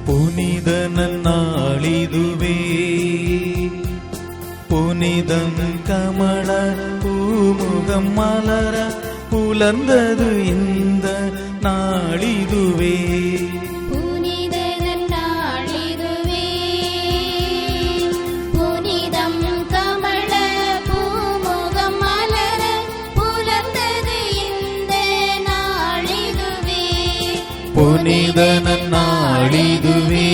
புனித நன்னாளிதுவே, புனிதம் கமல பூமுகம் மலர புலர்ந்தது இந்த நாளிதுவே. புனித நன்னாளிதுவே, புனிதம் கமல பூமுகம் மலர புலர்ந்தது இந்த நாளிதுவே. புனித நன்னாளிதுவே.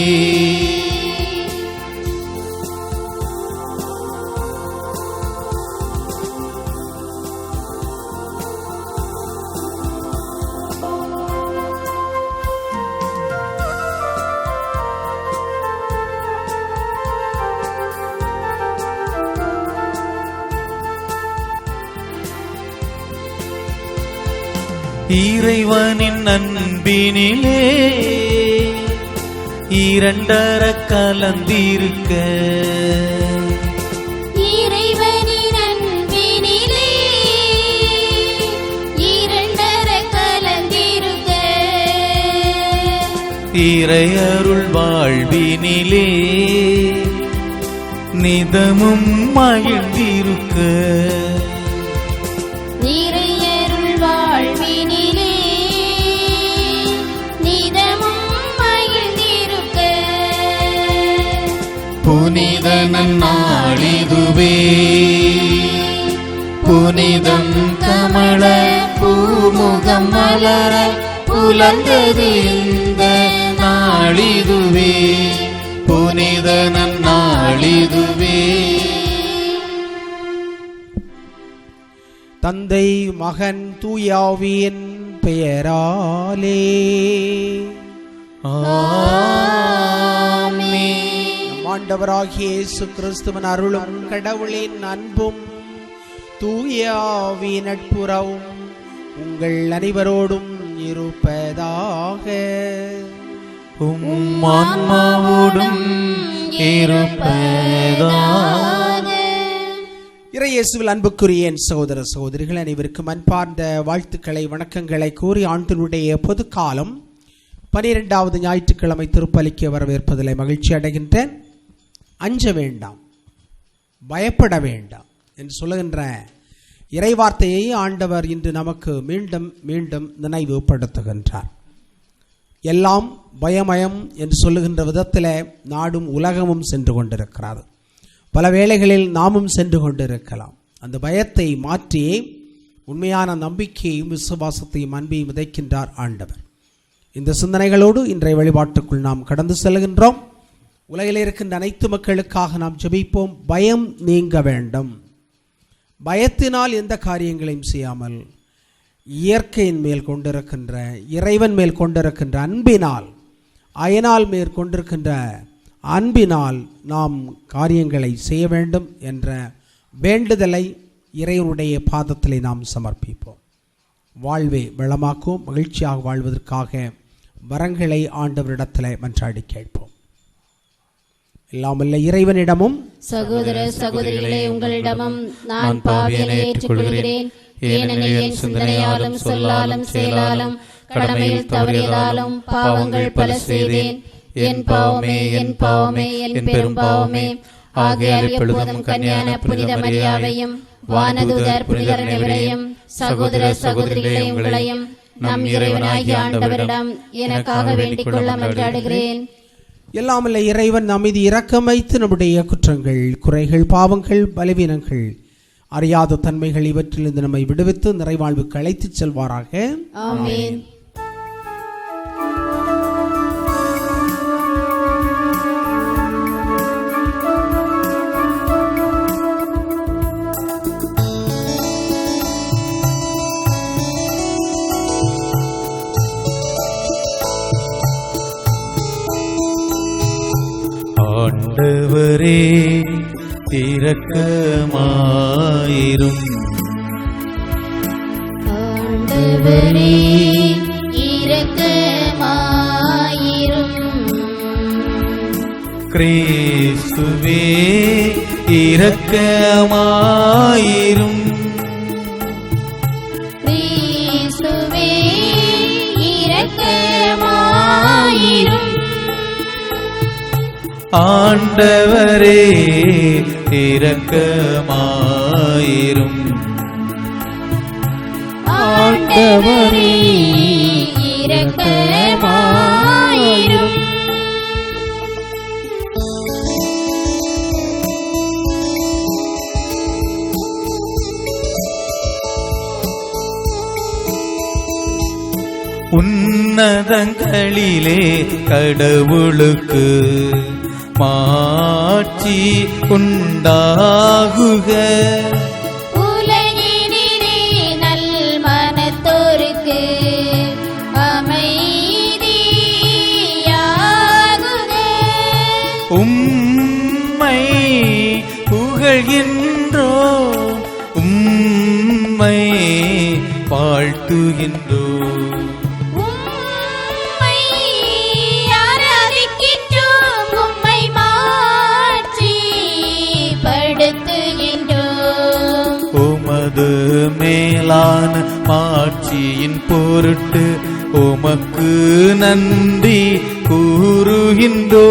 இறைவனின் அன்பினிலே இரண்டர கலந்திருக்க, இறைவனின் அன்பினிலே இரண்டர கலந்திருக்க, இறையருள் வாழ்வினிலே நிதமும் மகிழ்ந்திருக்க, இறையருள் வாழ்வினிலே நிதமும் மகிழ்ந்திருக்க. புனித நன்னாளிதுவே, புனிதம் கமல பூமுகம் மலர புலர்ந்தது இந்த நாளிதுவே. புனித நன்னாளிதுவே. தந்தை மகன் தூயாவியின் பெயராலே ஆமென். ஆண்டவராகிய இயேசு கிறிஸ்துவின் அருளும் கடவுளின் அன்பும் தூயாவின் நட்புறவும் உங்கள் அனைவரோடும் இருப்பதாக. உம் ஆன்மாவோடும் இருப்பதாக. இறையேசுவில் அன்புக்குரிய என் சகோதர சகோதரிகள் அனைவருக்கும் அன்பார்ந்த வாழ்த்துக்களை வணக்கங்களை கூறி ஆண்டினுடைய பொது காலம் 12வது ஞாயிற்றுக்கிழமை திருப்பலிக்க வரவேற்பதில் மகிழ்ச்சி அடைகின்றேன். அஞ்ச வேண்டாம், பயப்பட வேண்டாம் என்று சொல்லுகின்ற இறைவார்த்தையை ஆண்டவர் இன்று நமக்கு மீண்டும் மீண்டும் நினைவுபடுத்துகின்றார். எல்லாம் பயமயம் என்று சொல்லுகின்ற விதத்தில் நாடும் உலகமும் சென்று கொண்டிருக்கிறது. பல வேளைகளில் நாமும் சென்று கொண்டிருக்கலாம். அந்த பயத்தை மாற்றியே உண்மையான நம்பிக்கையும் விசுவாசத்தையும் அன்பையும் விதைக்கின்றார் ஆண்டவர். இந்த சிந்தனைகளோடு இன்றைய வழிபாட்டுக்குள் நாம் கடந்து செல்கின்றோம். உலகில் இருக்கின்ற அனைத்து மக்களுக்காக நாம் ஜெபிப்போம். பயம் நீங்க வேண்டும். பயத்தினால் எந்த காரியங்களையும் செய்யாமல் இயற்கையின் மேல் கொண்டிருக்கின்ற, இறைவன் மேல் கொண்டிருக்கின்ற அன்பினால், அயனால் மேல் கொண்டிருக்கின்ற அன்பினால் நாம் காரியங்களை செய்ய வேண்டும் என்ற வேண்டுதலை இறைவனுடைய பாதத்திலே நாம் சமர்ப்பிப்போம். வாழ்வை வளமாக்கும் மகிழ்ச்சியாக வாழ்வதற்காக வரங்களை ஆண்டவரிடத்தில் மன்றாடி கேட்போம். எல்லாமல்ல இறைவனிடமும் சகோதர சகோதரிகளே உங்களிடமும் நான் பாவியனை ஏற்றுக்கொள்கிறேன். ஏனெனில் என் சிந்தனையாலும் சொல்லாலும் செயலாலும் கடமையில் தவறியதாலும் பாவங்கள் பல செய்தேன். என் பாவமே என் பாவமே என் பெரும் பாவமே. ஆகையால் எப்பொழுதும் கன்னியான புனித மரியாவையும் வானதூதர் புனிதர் அனைவரையும் சகோதர சகோதரிகளே உங்களையும் நம் இறைவனாகிய ஆண்டவரிடம் எனக்காக வேண்டிக் கொள்ள மன்றாடுகிறேன். எல்லாமல்ல இறைவன் நம் மீது இரக்கம் வைத்து நம்முடைய குற்றங்கள், குறைகள், பாவங்கள், பலவீனங்கள், அறியாத தன்மைகள் இவற்றிலிருந்து நம்மை விடுவித்து நிறைவாழ்வுக்கு அழைத்துச் செல்வாராக. ஆமென். ஆண்டவரே இரக்கமாயிரும். ஆண்டவரே இரக்கமாயிரும். கிறிஸ்துவே இரக்கமாயிரும். கிறிஸ்துவே இரக்கமாயிரும். ஆண்டவரே இரக்கமாயிரும். ஆண்டவரே இரக்கமாயிரும். உன்னதங்களிலே கடவுளுக்கு மாட்சி உண்டாகுக. உலகினிலே நல் மனத்தோருக்கு அமைதியாகுக. உம்மை புகழ்கின்றோ, உம்மை வாழ்த்துகின்றோ. உம்மை ஆராதிக்கின்றோம், உம்மை மாட்சிப்படுத்துகின்றோம். உமது மேலான மாட்சியின் பொருட்டு உமக்கு நன்றி கூறுகின்றோ.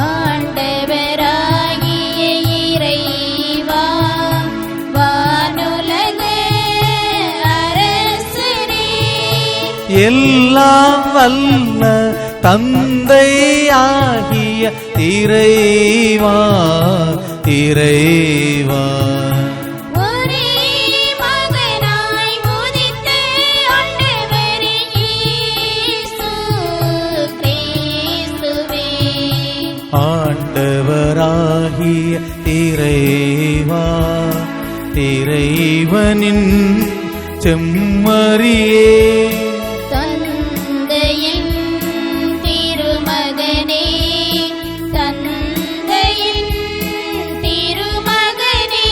ஆண்டவராகிய இறைவா, வானுலக அரசரே, எல்லாம் வல்ல தந்தையாகிய இறைவா, இறைவா, ஒரே மகனாய் உதித்த ஆண்டவரே இயேசு கிறிஸ்துவே, ஆண்டவராகிய இறைவா, இறைவனின் செம்மறியே, தந்தையின் திருமகனே, தந்தையின் திருமகனே,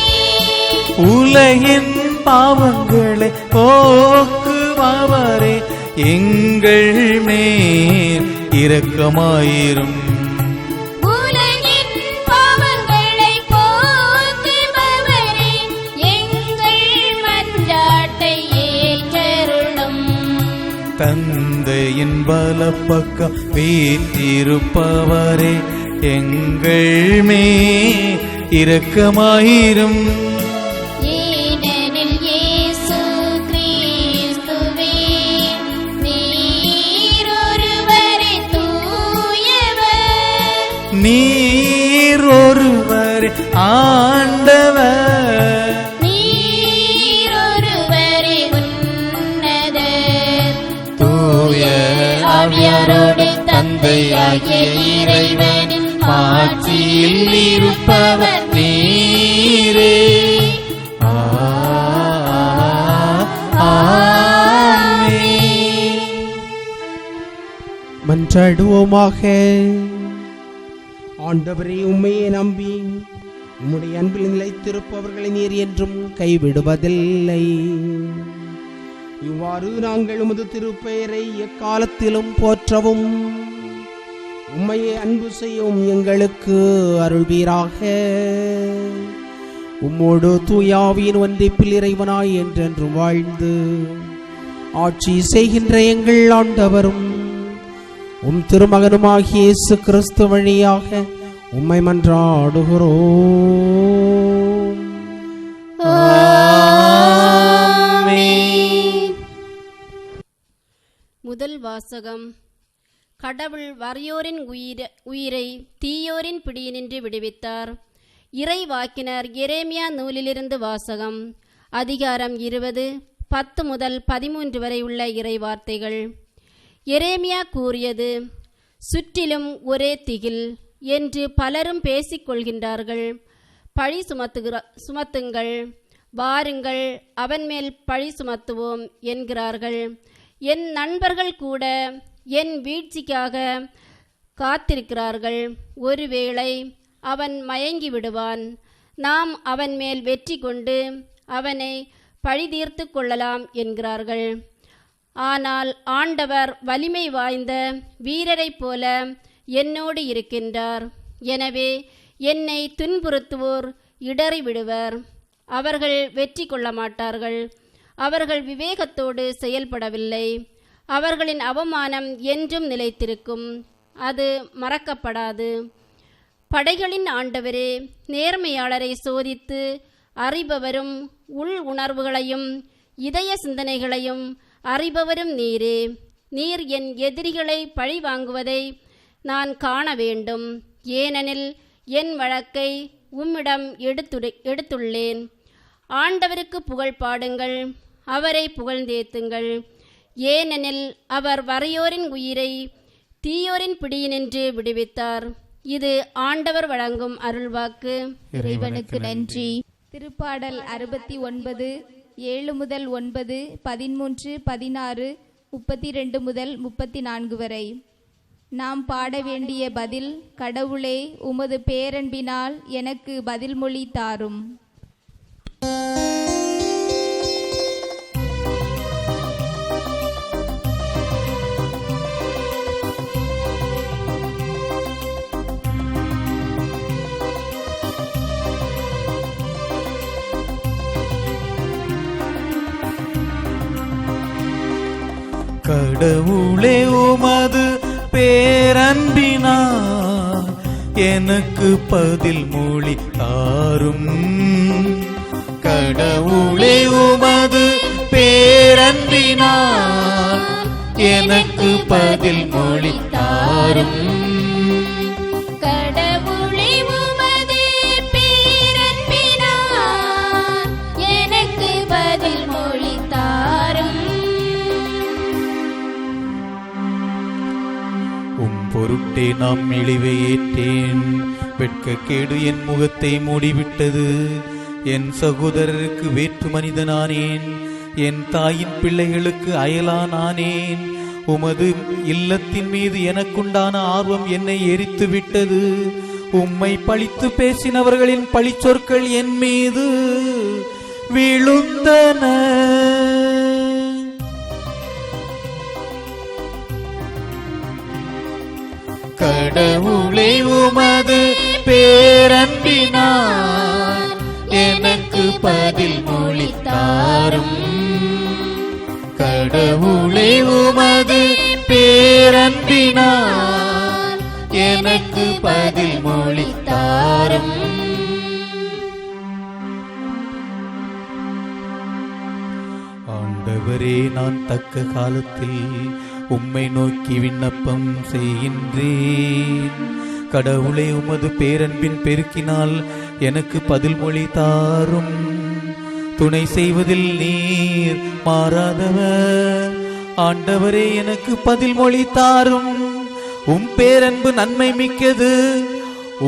உலகின் பாவங்களை போக்குபவரே, எங்கள் மேல் இரக்கமாயிரும். உலகின் பாவங்களை போக்குபவரே, எங்கள் மன்றாட்டை ஏற்றருளும். தந்தையின் வலப்பக்கம் வீற்றிருப்பவரே, எங்கள் மேல் இரக்கமாயிரும். ஏனெனில் இயேசு கிறிஸ்துவே, நீர் ஒருவரே தூயவர், நீர் ஒருவரே ஆண்டவர், நீர் ஒருவரே உன்னதர், தூய ஆவியாரோடு தந்தையாகிய இறைவனின் மாட்சியில் இருப்பவர் நீரே. ஆமென். மன்றாடுவோமாக. ஆண்டவரே, உம்மையே நம்பி உம்முடைய அன்பில் நிலைத்திருப்பவர்களை நீர் என்றும் கைவிடுவதில்லை. இவ்வாறு நாங்கள் உமது திருப்பெயரை எக்காலத்திலும் போற்றவும் உம்மையே அன்பு செய்யவும் எங்களுக்கு அருள்வீராக. உம்மோடு தூயாவியின் ஒன்றிப்பில் இறைவனாய் என்றென்றும் வாழ்ந்து ஆட்சி செய்கின்ற எங்கள் ஆண்டவரும் உம் திருமகனுமாகிய இயேசு கிறிஸ்து வழியாக உம்மை மன்றாடுகிறோம். ஆமென். முதல் வாசகம். கடவுள் வறியோரின் உயிரை தீயோரின் பிடியினின்று விடுவித்தார். இறைவாக்கினர் எரேமியா நூலிலிருந்து வாசகம். அதிகாரம் 20, 10 முதல் 13 வரை உள்ள இறை வார்த்தைகள். எரேமியா கூறியது: சுற்றிலும் ஒரே திகில் என்று பலரும் பேசிக்கொள்கின்றார்கள். பழி சுமத்துங்கள், வாருங்கள், அவன் மேல் பழி சுமத்துவோம் என்கிறார்கள். என் நண்பர்கள் கூட என் வீழ்ச்சிக்காக காத்திருக்கிறார்கள். ஒருவேளை அவன் மயங்கி விடுவான், நாம் அவன் மேல் வெற்றி கொண்டு அவனை பழிதீர்த்து கொள்ளலாம் என்கிறார்கள். ஆனால் ஆண்டவர் வலிமை வாய்ந்த வீரரைப் போல என்னோடு இருக்கின்றார். எனவே என்னை துன்புறுத்துவோர் இடறி விடுவர். அவர்கள் வெற்றி கொள்ள மாட்டார்கள். அவர்கள் விவேகத்தோடு செயல்படவில்லை. அவர்களின் அவமானம் என்றும் நிலைத்திருக்கும், அது மறக்கப்படாது. படைகளின் ஆண்டவரே, நேர்மையாளரை சோதித்து அறிபவரும் உள் உணர்வுகளையும் இதய சிந்தனைகளையும் அறிபவரும் நீரே. நீர் என் எதிரிகளை பழி வாங்குவதை நான் காண வேண்டும். ஏனெனில் என் வழக்கை உம்மிடம் எடுத்துள்ளேன். ஆண்டவருக்கு புகழ் பாடுங்கள், அவரை புகழ்ந்தேத்துங்கள். ஏனெனில் அவர் வறியோரின் உயிரை தீயோரின் பிடியினின்று விடுவித்தார். இது ஆண்டவர் வழங்கும் அருள்வாக்கு. இறைவனுக்கு நன்றி. திருப்பாடல் 69 7 முதல் 9, 13, 16, 32 முதல் 34 வரை. நாம் பாட வேண்டிய பதில்: கடவுளே, உமது பேரன்பினால் எனக்கு பதில் மொழி தாரும். கடவுளே, உமது பேரன்பினால் எனக்கு பதில் மொழி தாரும். கடவுளே, உமது பேரன்பினால் எனக்கு பதில் மொழி தாரும். கடவுளே, உமது பேரன்பினால் எனக்கு பதில் மொழி தாரும். பொருட்டே நாம் இழிவை ஏற்றேன், வெட்கக்கேடு என் முகத்தை மூடிவிட்டது. என் சகோதரருக்கு வேற்று மனிதனானேன், என் தாயின் பிள்ளைகளுக்கு அயலானானேன். உமது இல்லத்தின் மீது எனக்குண்டான ஆர்வம் என்னை எரித்து விட்டது. உம்மை பழித்து பேசினவர்களின் பழிச்சொற்கள் என் மீது விழுந்தன. கடவுளே, உமது பேரன்பினால் எனக்கு பதில் மொழி தாரும். கடவுளே, உமது பேரன்பினால் எனக்கு பதில் மொழி தாரும். ஆண்டவரே, நான் தக்க காலத்தில் உம்மை நோக்கி விண்ணப்பம் செய்கின்றேன். கடவுளே, உமது பேரன்பின் பெருக்கினால் எனக்கு பதில் மொழி தாரும். துணை செய்வதில் நீர் மாறாதவர். ஆண்டவரே, எனக்கு பதில் மொழி தாரும். உம் பேரன்பு நன்மை மிக்கது.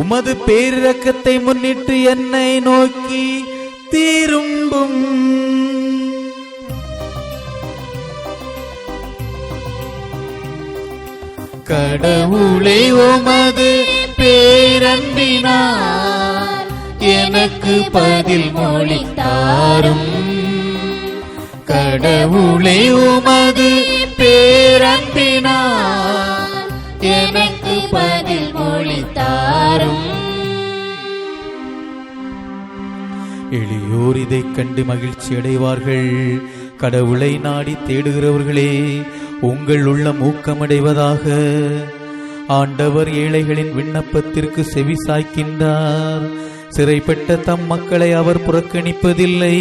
உமது பேரிரக்கத்தை முன்னிட்டு என்னை நோக்கி திரும்பும். கடவுளே, உமது பேரன்பினால் எனக்கு பதில் மொழி தாரும். கடவுளே, உமது பேரன்பினால் எனக்கு பதில் மொழி தாரும். எளியோர் இதைக் கண்டு மகிழ்ச்சி அடைவார்கள். கடவுளை நாடி தேடுகிறவர்களே, உங்கள் உள்ளம் ஊக்கமடைவதாக. ஆண்டவர் ஏழைகளின் விண்ணப்பத்திற்கு செவி சாய்க்கின்றார். சிறைப்பட்ட தம் மக்களை அவர் புறக்கணிப்பதில்லை.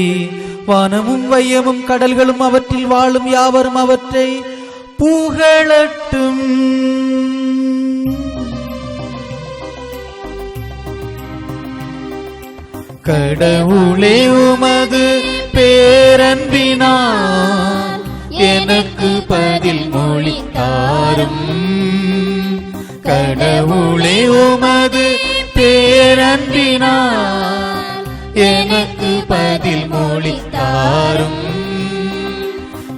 வானமும் வையமும் கடல்களும் அவற்றில் வாழும் யாவரும் அவற்றை புகழட்டும். கடவுளே, உமது பேரன்பினால் எனக்கு பதில் மொழி தாரும். கடவுளே, உமது பேரன்பினால் எனக்கு பதில் மொழி தாரும்.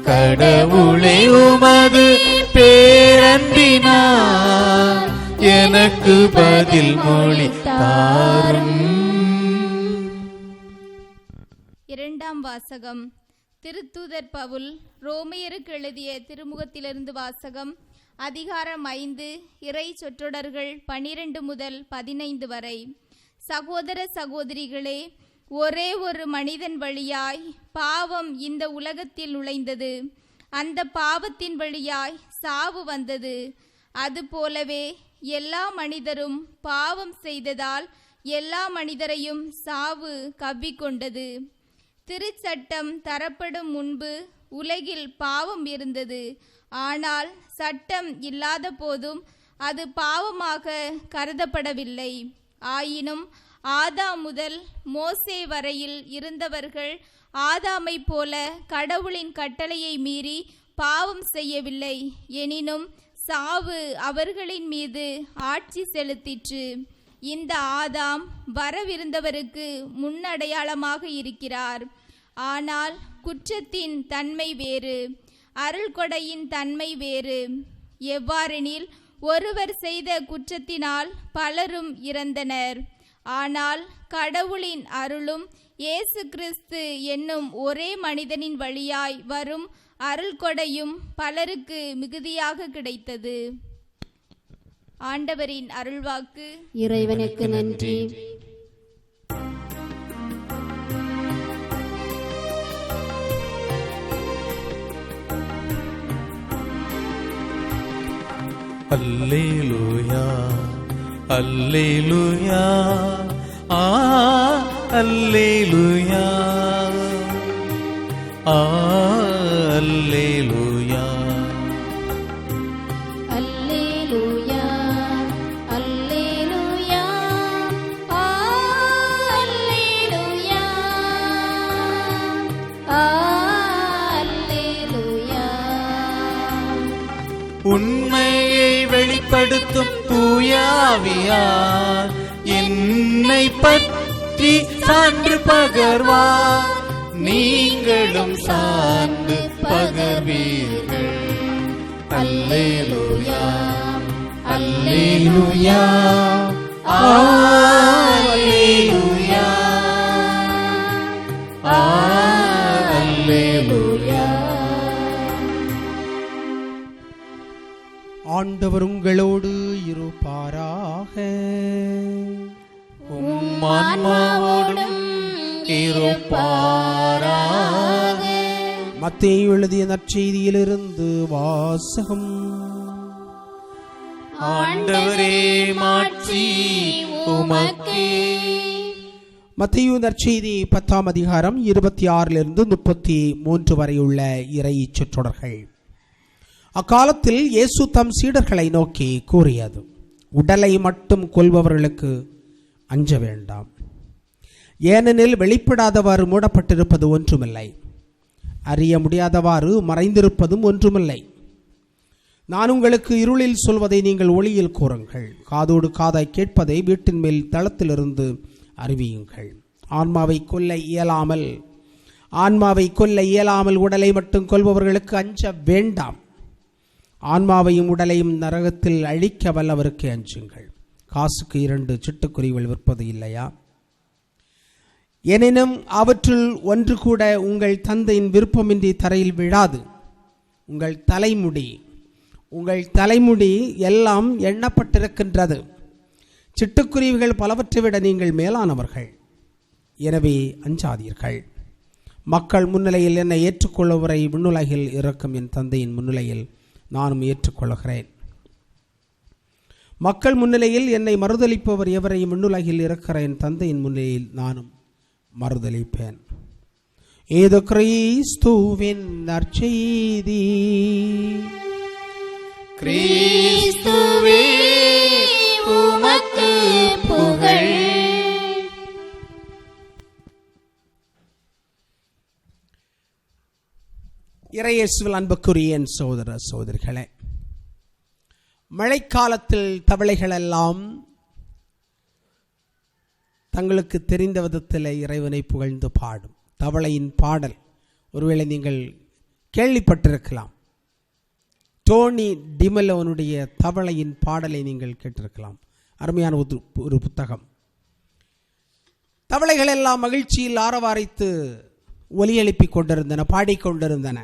கடவுளே, உமது பேரன்பினால் எனக்கு பதில் மொழி தாரும். இரண்டாம் வாசகம். திருத்தூதர் பவுல் ரோமையருக்கு எழுதிய திருமுகத்திலிருந்து வாசகம். அதிகாரம் 5, இறை சொற்றொடர்கள் 12 முதல் 15 வரை. சகோதர சகோதரிகளே, ஒரே ஒரு மனிதன் வழியாய் பாவம் இந்த உலகத்தில் நுழைந்தது. அந்த பாவத்தின் வழியாய் சாவு வந்தது. அதுபோலவே எல்லா மனிதரும் பாவம் செய்ததால் எல்லா மனிதரையும் சாவு கவ்விக்கொண்டது. திருச்சட்டம் தரப்படும் முன்பு உலகில் பாவம் இருந்தது. ஆனால் சட்டம் இல்லாத போதும் அது பாவமாக கருதப்படவில்லை. ஆயினும் ஆதாம் முதல் மோசே வரையில் இருந்தவர்கள் ஆதாமை போல கடவுளின் கட்டளையை மீறி பாவம் செய்யவில்லை. எனினும் சாவு அவர்களின் மீது ஆட்சி செலுத்திற்று. இந்த ஆதாம் வரவிருந்தவருக்கு முன்னடையாளமாக இருக்கிறார். ஆனால் குற்றத்தின் தன்மை வேறு, அருள்கொடையின் தன்மை வேறு. எவ்வாறெனில் ஒருவர் செய்த குற்றத்தினால் பலரும் இறந்தனர். ஆனால் கடவுளின் அருளும் இயேசு கிறிஸ்து என்னும் ஒரே மனிதனின் வழியாய் வரும் அருள்கொடையும் பலருக்கு மிகுதியாக கிடைத்தது. ஆண்டவரின் அருள்வாக்கு. இறைவனுக்கு நன்றி. அல்லேலூயா அல்லேலூயா ஆ அல்லேலூயா ஆ அல்லேலூயா அல்லேலூயா அல்லேலூயா ஆ அல்லேலூயா ஆ அல்லேலூயா. உண்மையை வெளிப்படுத்தும் தூயாவியார் என்னை பற்றி சான்று பகர்வார். நீங்களும் சான்று பகர்வீர்கள். அல்லேலூயா அல்லேலூயா அல்லேலூயா அல்லேலூயா. ஆண்டவர் உங்களோடு இருப்பாராக. உம் ஆன்மாவோடும் இருப்பாராக. மத்தேயு எழுதிய நற்செய்தியிலிருந்து வாசகம். ஆண்டவரே மாட்சி உமக்கே. மத்தேயு நற்செய்தி 10ஆம் அதிகாரம் 26 33 வரையுள்ள இறை சொற்றொடர்கள். அக்காலத்தில் இயேசு தம் சீடர்களை நோக்கி கூறியது: உடலை மட்டும் கொல்பவர்களுக்கு அஞ்ச வேண்டாம். ஏனெனில் வெளிப்படாதவாறு மூடப்பட்டிருப்பது ஒன்றுமில்லை, அறிய முடியாதவாறு மறைந்திருப்பதும் ஒன்றுமில்லை. நான் உங்களுக்கு இருளில் சொல்வதை நீங்கள் ஒளியில் கூறுங்கள், காதோடு காதாய் கேட்பதை வீட்டின் மேல் தளத்திலிருந்து அறிவியுங்கள். ஆன்மாவை கொல்ல இயலாமல் உடலை மட்டும் கொல்பவர்களுக்கு அஞ்ச வேண்டாம். ஆன்மாவையும் உடலையும் நரகத்தில் அழிக்க வல்லவருக்கு அஞ்சுங்கள். காசுக்கு 2 சிட்டுக்குருவிகள் விற்பது இல்லையா? எனினும் அவற்றுள் ஒன்று கூட உங்கள் தந்தையின் விருப்பமின்றி தரையில் விழாது. உங்கள் தலைமுடி எல்லாம் எண்ணப்பட்டிருக்கின்றது. சிட்டுக்குருவிகள் பலவற்றை விட நீங்கள் மேலானவர்கள். எனவே அஞ்சாதீர்கள். மக்கள் முன்னிலையில் என்னை ஏற்றுக்கொள்ளுவரை விண்ணுலகில் இருக்கும் என் தந்தையின் முன்னிலையில் நானும் ஏற்றுக்கொள்கிறேன். மக்கள் முன்னிலையில் என்னை மறுதலிப்பவர் எவரையும் விண்ணுலகில் இருக்கிற என் தந்தையின் முன்னிலையில் நானும் மறுதலிப்பேன். இது கிறிஸ்துவின் நற்செய்தி. கிறிஸ்துவே உமக்கு புகழ். இறையேசுவில் அன்புக்குரிய என் சகோதர சகோதரிகளே, மழைக்காலத்தில் தவளைகளெல்லாம் தங்களுக்கு தெரிந்த விதத்தில் இறைவனை புகழ்ந்து பாடும். தவளையின் பாடல் ஒருவேளை நீங்கள் கேள்விப்பட்டிருக்கலாம். டோனி டிமெலோனுடைய தவளையின் பாடலை நீங்கள் கேட்டிருக்கலாம். அருமையான ஒரு புத்தகம். தவளைகள் எல்லாம் மகிழ்ச்சியில் ஆரவாரித்து ஒலி எழுப்பிக் கொண்டிருந்தன, பாடிக்கொண்டிருந்தன.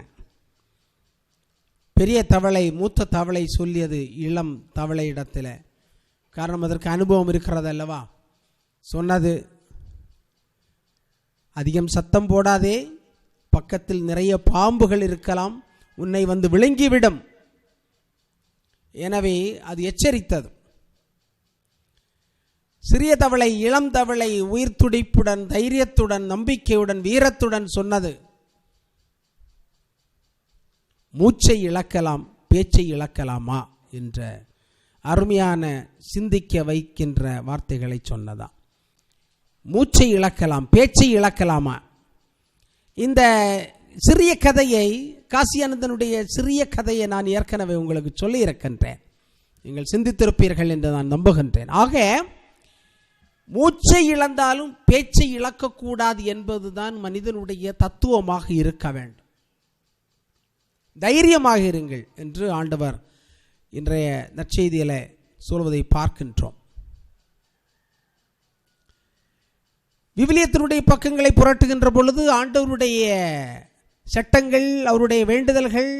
பெரிய தவளை மூத்த தவளை சொல்லியது இளம் தவளை இடத்தில், காரணம் அதற்கு அனுபவம் இருக்கிறது அல்லவா, சொன்னது, அதிகம் சத்தம் போடாதே, பக்கத்தில் நிறைய பாம்புகள் இருக்கலாம், உன்னை வந்து விழுங்கிவிடும். எனவே அது எச்சரித்தது. சிறிய தவளை இளம் தவளை உயிர் துடிப்புடன் தைரியத்துடன் நம்பிக்கையுடன் வீரத்துடன் சொன்னது, மூச்சை இழக்கலாம் பேச்சை இழக்கலாமா என்ற அருமையான சிந்திக்க வைக்கின்ற வார்த்தைகளை சொன்னதா. மூச்சை இழக்கலாம் பேச்சை இழக்கலாமா. இந்த சிறிய கதையை, காசியானந்தனுடைய சிறிய கதையை நான் ஏற்கனவே உங்களுக்கு சொல்லி இருக்கின்றேன், நீங்கள் சிந்தித்திருப்பீர்கள் என்று நான் நம்புகின்றேன். ஆக மூச்சை இழந்தாலும் பேச்சை இழக்கக்கூடாது என்பதுதான் மனிதனுடைய தத்துவமாக இருக்க வேண்டும். தைரியமாக இருங்கள் என்று ஆண்டவர் இன்றைய நற்செய்தியில சொல்வதை பார்க்கின்றோம். விவிலியத்தினுடைய பக்கங்களை புரட்டுகின்ற பொழுது ஆண்டவருடைய சட்டங்கள், அவருடைய வேண்டுதல்கள்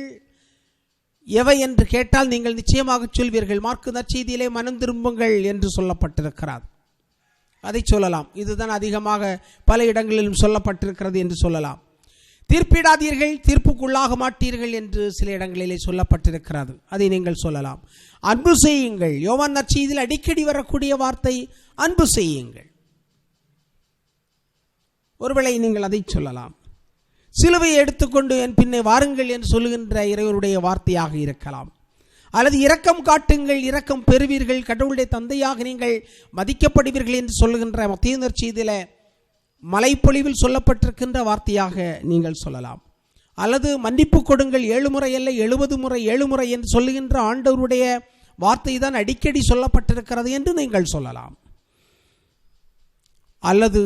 எவை என்று கேட்டால் நீங்கள் நிச்சயமாக சொல்வீர்கள். மார்க்கு நற்செய்தியிலே மனம் திரும்புங்கள் என்று சொல்லப்பட்டிருக்கிறது, அதை சொல்லலாம். இதுதான் அதிகமாக பல இடங்களிலும் சொல்லப்பட்டிருக்கிறது என்று சொல்லலாம். தீர்ப்பிடாதீர்கள், தீர்ப்புக்குள்ளாக மாட்டீர்கள் என்று சில இடங்களிலே சொல்லப்பட்டிருக்கிறது, அதை நீங்கள் சொல்லலாம். அன்பு செய்யுங்கள், யோவான் நற்செய்தியில் அடிக்கடி வரக்கூடிய வார்த்தை அன்பு செய்யுங்கள். ஒருவேளை நீங்கள் அதை சொல்லலாம். சிலுவையை எடுத்துக்கொண்டு என் பின்னே வாருங்கள் என்று சொல்லுகின்ற இறைவனுடைய வார்த்தையாக இருக்கலாம். அல்லது இரக்கம் காட்டுங்கள், இரக்கம் பெறுவீர்கள், கடவுளுடைய தந்தையாக நீங்கள் மதிக்கப்படுவீர்கள் என்று சொல்லுகின்ற மத்தேயு நற்செய்தியில மலைப்பொழிவில் சொல்லப்பட்டிருக்கின்ற வார்த்தையாக நீங்கள் சொல்லலாம். அல்லது மன்னிப்பு கொடுங்கள் 7 முறை அல்ல 70 முறை 7 முறை என்று சொல்லுகின்ற ஆண்டவருடைய வார்த்தை தான் அடிக்கடி சொல்லப்பட்டிருக்கிறது என்று நீங்கள் சொல்லலாம். அல்லது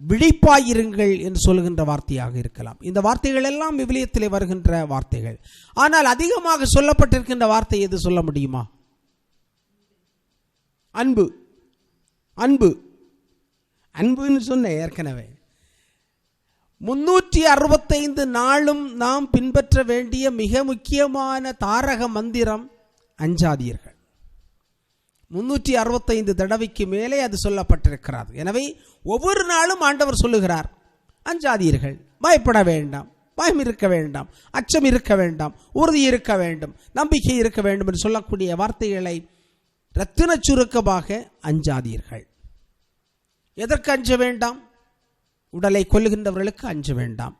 விழிப்பாயிருங்கள் என்று சொல்லுகின்ற வார்த்தையாக இருக்கலாம். இந்த வார்த்தைகள் எல்லாம் விவிலியத்திலே வருகின்ற வார்த்தைகள். ஆனால் அதிகமாக சொல்லப்பட்டிருக்கின்ற வார்த்தை எது சொல்ல முடியுமா? அன்பு. அன்பு அன்புன்னு சொன்ன ஏற்கனவே 365 நாளும் நாம் பின்பற்ற வேண்டிய மிக முக்கியமான தாரக மந்திரம் அஞ்சாதீர்கள். 365 தடவைக்கு மேலே அது சொல்லப்பட்டிருக்கிறது. எனவே ஒவ்வொரு நாளும் ஆண்டவர் சொல்லுகிறார், அஞ்சாதீர்கள், பயப்பட வேண்டாம், பயம் இருக்க வேண்டாம், அச்சம் இருக்க வேண்டாம், உறுதி இருக்க வேண்டும், நம்பிக்கை இருக்க வேண்டும் என்று சொல்லக்கூடிய வார்த்தைகளை ரத்தின சுருக்கமாக அஞ்சாதீர்கள். எதற்கு அஞ்ச வேண்டாம்? உடலை கொல்லுகின்றவர்களுக்கு அஞ்ச வேண்டாம்,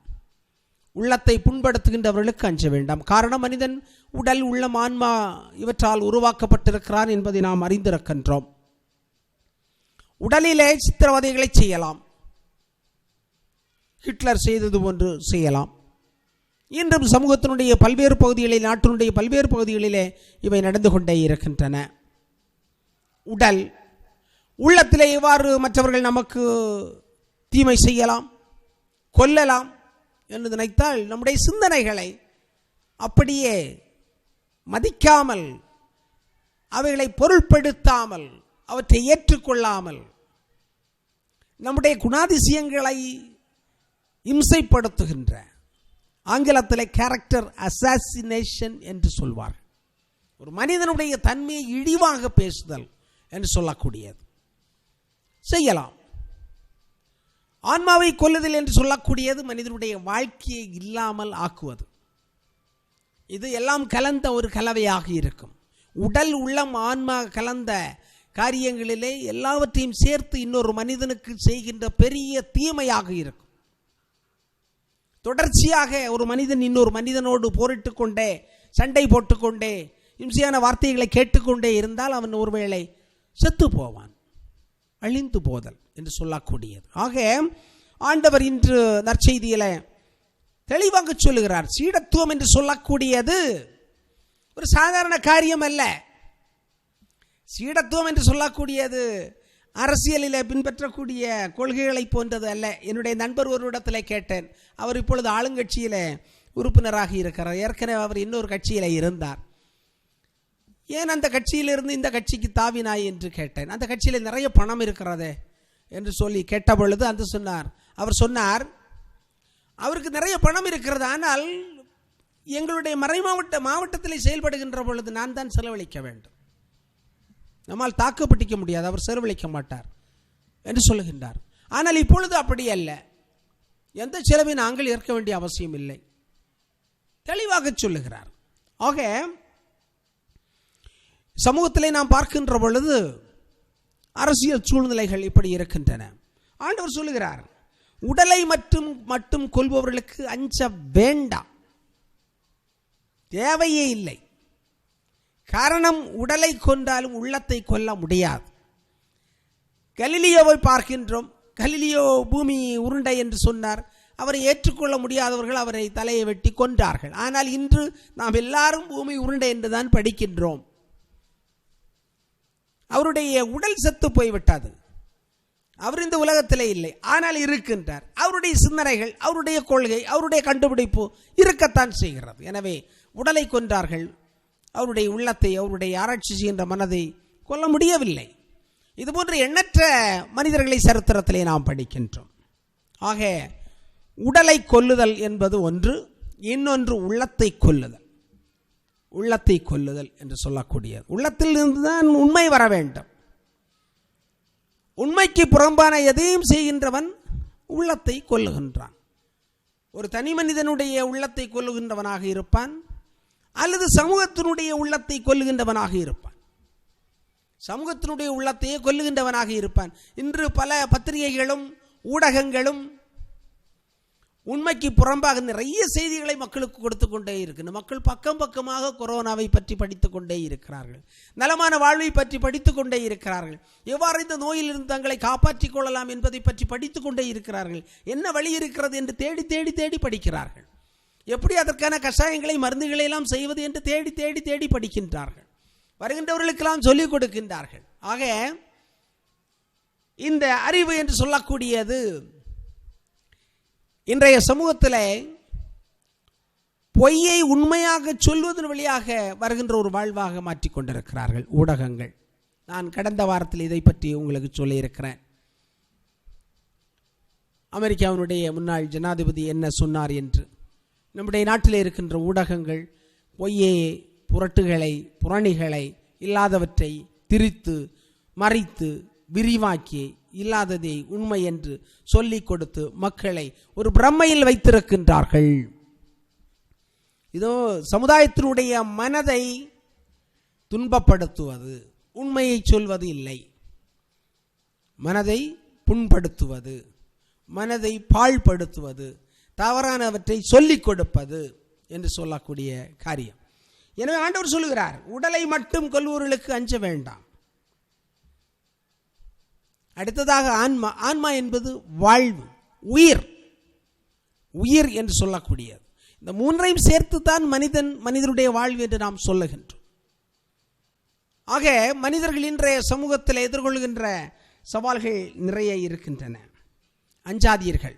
உள்ளத்தை புண்படுத்துகின்றவர்களுக்கு அஞ்ச வேண்டாம். காரணம், மனிதன் உடல் உள்ளம் ஆன்மா இவற்றால் உருவாக்கப்பட்டிருக்கிறான் என்பதை நாம் அறிந்திருக்கின்றோம். உடலிலே சித்திரவதைகளை செய்யலாம், ஹிட்லர் செய்தது போன்று செய்யலாம். இன்றும் சமூகத்தினுடைய பல்வேறு பகுதிகளில், நாட்டினுடைய பல்வேறு பகுதிகளிலே இவை நடந்து கொண்டே இருக்கின்றன. உடல் உள்ளத்திலே எவ்வாறு மற்றவர்கள் நமக்கு தீமை செய்யலாம், கொல்லலாம் என்று நினைத்தால் நம்முடைய சிந்தனைகளை அப்படியே மதிக்காமல், அவைகளை பொருட்படுத்தாமல், அவற்றை ஏற்றுக்கொள்ளாமல், நம்முடைய குணாதிசயங்களை இம்சைப்படுத்துகின்ற, ஆங்கிலத்தில் கேரக்டர் அசாசினேஷன் என்று சொல்வார்கள், ஒரு மனிதனுடைய தன்மையை இழிவாக பேசுதல் என்று சொல்லக்கூடியது செய்யலாம். ஆன்மாவை கொல்லுதல் என்று சொல்லக்கூடியது மனிதனுடைய வாழ்க்கையை இல்லாமல் ஆக்குவது. இது எல்லாம் கலந்த ஒரு கலவையாக இருக்கும். உடல் உள்ளம் ஆன்மா கலந்த காரியங்களிலே எல்லாவற்றையும் சேர்த்து இன்னொரு மனிதனுக்கு செய்கின்ற பெரிய தீமையாக இருக்கும். தொடர்ச்சியாக ஒரு மனிதன் இன்னொரு மனிதனோடு போரிட்டு கொண்டே, சண்டை போட்டுக்கொண்டே, இம்சையான வார்த்தைகளை கேட்டுக்கொண்டே இருந்தால் அவன் ஒருவேளை செத்து போவான். அழிந்து போதல் என்று சொல்லக்கூடியது. ஆக ஆண்டவர் இன்று நற்செய்தியில தெளிவாக சொல்லுகிறார், சீடத்துவம் என்று சொல்லக்கூடியது ஒரு சாதாரண காரியம் அல்ல. சீடத்துவம் என்று சொல்லக்கூடியது அரசியலில் பின்பற்றக்கூடிய கொள்கைகளை போன்றது அல்ல. என்னுடைய நண்பர் ஒரு இடத்துல கேட்டேன், அவர் இப்பொழுது ஆளுங்கட்சியில் உறுப்பினராக இருக்கிறார். ஏற்கனவே அவர் இன்னொரு கட்சியில் இருந்தார். ஏன் அந்த கட்சியிலிருந்து இந்த கட்சிக்கு தாவினாய் என்று கேட்டேன். அந்த கட்சியில் நிறைய பணம் இருக்கிறதே என்று சொல்லி கேட்ட பொழுது அவர் சொன்னார், அவருக்கு நிறைய பணம் இருக்கிறது, ஆனால் எங்களுடைய மாவட்டத்தில் செயல்படுகின்ற பொழுது நான் தான் செலவழிக்க வேண்டும், நம்மால் தாக்கு பிடிக்க முடியாது, அவர் செலவழிக்க மாட்டார் என்று சொல்லுகின்றார். ஆனால் இப்பொழுது அப்படி அல்ல, எந்த செலவை நாங்கள் ஏற்க வேண்டிய அவசியம் இல்லை, தெளிவாக சொல்லுகிறார். ஆக சமூகத்திலே நாம் பார்க்கின்ற பொழுது அரசியல் சூழ்நிலைகள் இப்படி இருக்கின்றன. ஆண்டவர் சொல்லுகிறார், உடலை மட்டும் கொல்பவர்களுக்கு அஞ்ச வேண்டாம், தேவையே இல்லை. காரணம், உடலை கொன்றாலும் உள்ளத்தை கொல்ல முடியாது. கலிலியோவை பார்க்கின்றோம். கலிலியோ பூமி உருண்டை என்று சொன்னார். அவரை ஏற்றுக்கொள்ள முடியாதவர்கள் அவரை தலையை வெட்டி கொன்றார்கள். ஆனால் இன்று நாம் எல்லாரும் பூமி உருண்டை என்றுதான் படிக்கின்றோம். அவருடைய உடல் செத்து போய்விட்டது. அவர் இந்த உலகத்திலே இல்லை, ஆனால் இருக்கின்றார். அவருடைய சிந்தனைகள், அவருடைய கொள்கை, அவருடைய கண்டுபிடிப்பு இருக்கத்தான் செய்கிறது. எனவே உடலை கொன்றார்கள், அவருடைய உள்ளத்தை, அவருடைய ஆராய்ச்சி செய்கின்ற மனதை கொல்ல முடியவில்லை. இதுபோன்ற எண்ணற்ற மனிதர்களை சரித்திரத்திலே நாம் படிக்கின்றோம். ஆக உடலை கொல்லுதல் என்பது ஒன்று, இன்னொன்று உள்ளத்தை கொல்லுதல். உள்ளத்தை கொல்லுதல் என்று சொல்லக்கூடியது, உள்ளத்தில் இருந்துதான் உண்மை வர வேண்டும். உண்மைக்கு புறம்பான எதையும் செய்கின்றவன் உள்ளத்தை கொல்லுகின்றான். ஒரு தனி மனிதனுடைய உள்ளத்தை கொல்லுகின்றவனாக இருப்பான், அல்லது சமூகத்தினுடைய உள்ளத்தை கொல்லுகின்றவனாக இருப்பான். சமூகத்தினுடைய உள்ளத்தையே கொல்லுகின்றவனாக இருப்பான். இன்று பல பத்திரிகைகளும் ஊடகங்களும் உண்மைக்கு புறம்பாக நிறைய செய்திகளை மக்களுக்கு கொடுத்து கொண்டே இருக்கின்றன. மக்கள் பக்கம் பக்கமாக கொரோனாவை பற்றி படித்து கொண்டே இருக்கிறார்கள், நலமான வாழ்வை பற்றி படித்து கொண்டே இருக்கிறார்கள், எவ்வாறு இந்த நோயிலிருந்து தங்களை காப்பாற்றிக் கொள்ளலாம் என்பதை பற்றி படித்து கொண்டே இருக்கிறார்கள். என்ன வழி இருக்கிறது என்று தேடி தேடி தேடி படிக்கிறார்கள். எப்படி அதற்கான கஷாயங்களை, மருந்துகளை எல்லாம் செய்வது என்று தேடி தேடி தேடி படிக்கின்றார்கள். வருகின்றவர்களுக்கெல்லாம் சொல்லிக் கொடுக்கின்றார்கள். ஆக இந்த அறிவு என்று சொல்லக்கூடியது இன்றைய சமூகத்தில் பொய்யை உண்மையாக சொல்வதன் வழியாக வருகின்ற ஒரு வாழ்வாக மாற்றிக்கொண்டிருக்கிறார்கள் ஊடகங்கள். நான் கடந்த வாரத்தில் இதை பற்றி உங்களுக்கு சொல்லியிருக்கிறேன். அமெரிக்காவினுடைய முன்னாள் ஜனாதிபதி என்ன சொன்னார் என்று. நம்முடைய நாட்டில் இருக்கின்ற ஊடகங்கள் பொய்யை, புரட்டுகளை, புரணிகளை, இல்லாதவற்றை திரித்து மறைத்து விரிவாக்கி இல்லாததை உண்மை என்று சொல்லிக் கொடுத்து மக்களை ஒரு பிரமையில் வைத்திருக்கின்றார்கள். இதோ சமுதாயத்தினுடைய மனதை துன்பப்படுத்துவது, உண்மையை சொல்வது இல்லை, மனதை புண்படுத்துவது, மனதை பாழ்படுத்துவது, தவறானவற்றை சொல்லிக் கொடுப்பது என்று சொல்லக்கூடிய காரியம். எனவே ஆண்டவர் சொல்லுகிறார், உடலை மட்டும் கொல்பவர்களுக்கு அஞ்ச வேண்டாம். அடுத்ததாக ஆன்மா. ஆன்மா என்பது வாழ்வு, உயிர், உயிர் என்று சொல்லக்கூடியது. இந்த மூன்றையும் சேர்த்துத்தான் மனிதனுடைய வாழ்வு என்று நாம் சொல்லுகின்றோம். ஆக மனிதர்கள் இன்றைய சமூகத்தில் எதிர்கொள்கின்ற சவால்கள் நிறைய இருக்கின்றன. அஞ்சாதீர்கள்.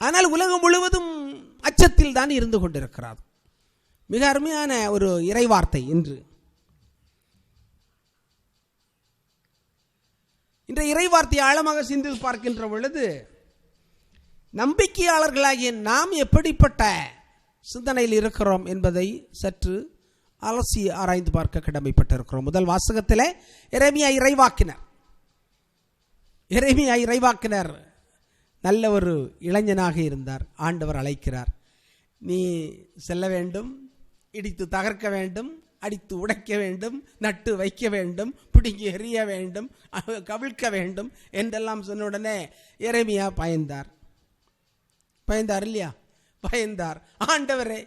ஆனால் உலகம் முழுவதும் அச்சத்தில் தான் இருந்து கொண்டிருக்கிறது. மிக அருமையான ஒரு இறைவார்த்தை இன்று. இன்றைய இறைவார்த்தையை ஆழமாக சிந்தித்து பார்க்கின்ற பொழுது நம்பிக்கையாளர்களாகிய நாம் எப்படிப்பட்ட சிந்தனையில் இருக்கிறோம் என்பதை சற்று அலசி ஆராய்ந்து பார்க்க கடமைப்பட்டிருக்கிறோம். முதல் வாசகத்தில் எரேமியா இறைவாக்கினர் நல்ல ஒரு இளைஞனாக இருந்தார். ஆண்டவர் அழைக்கிறார், நீ செல்ல வேண்டும், இடித்து தகர்க்க வேண்டும், அடித்து உடைக்க வேண்டும், நட்டு வைக்க வேண்டும், பிடுங்கி எறிய வேண்டும், கவிழ்க்க வேண்டும் என்றெல்லாம் சொன்ன உடனே எரேமியா பயந்தார் இல்லையா? பயந்தார். ஆண்டவரே,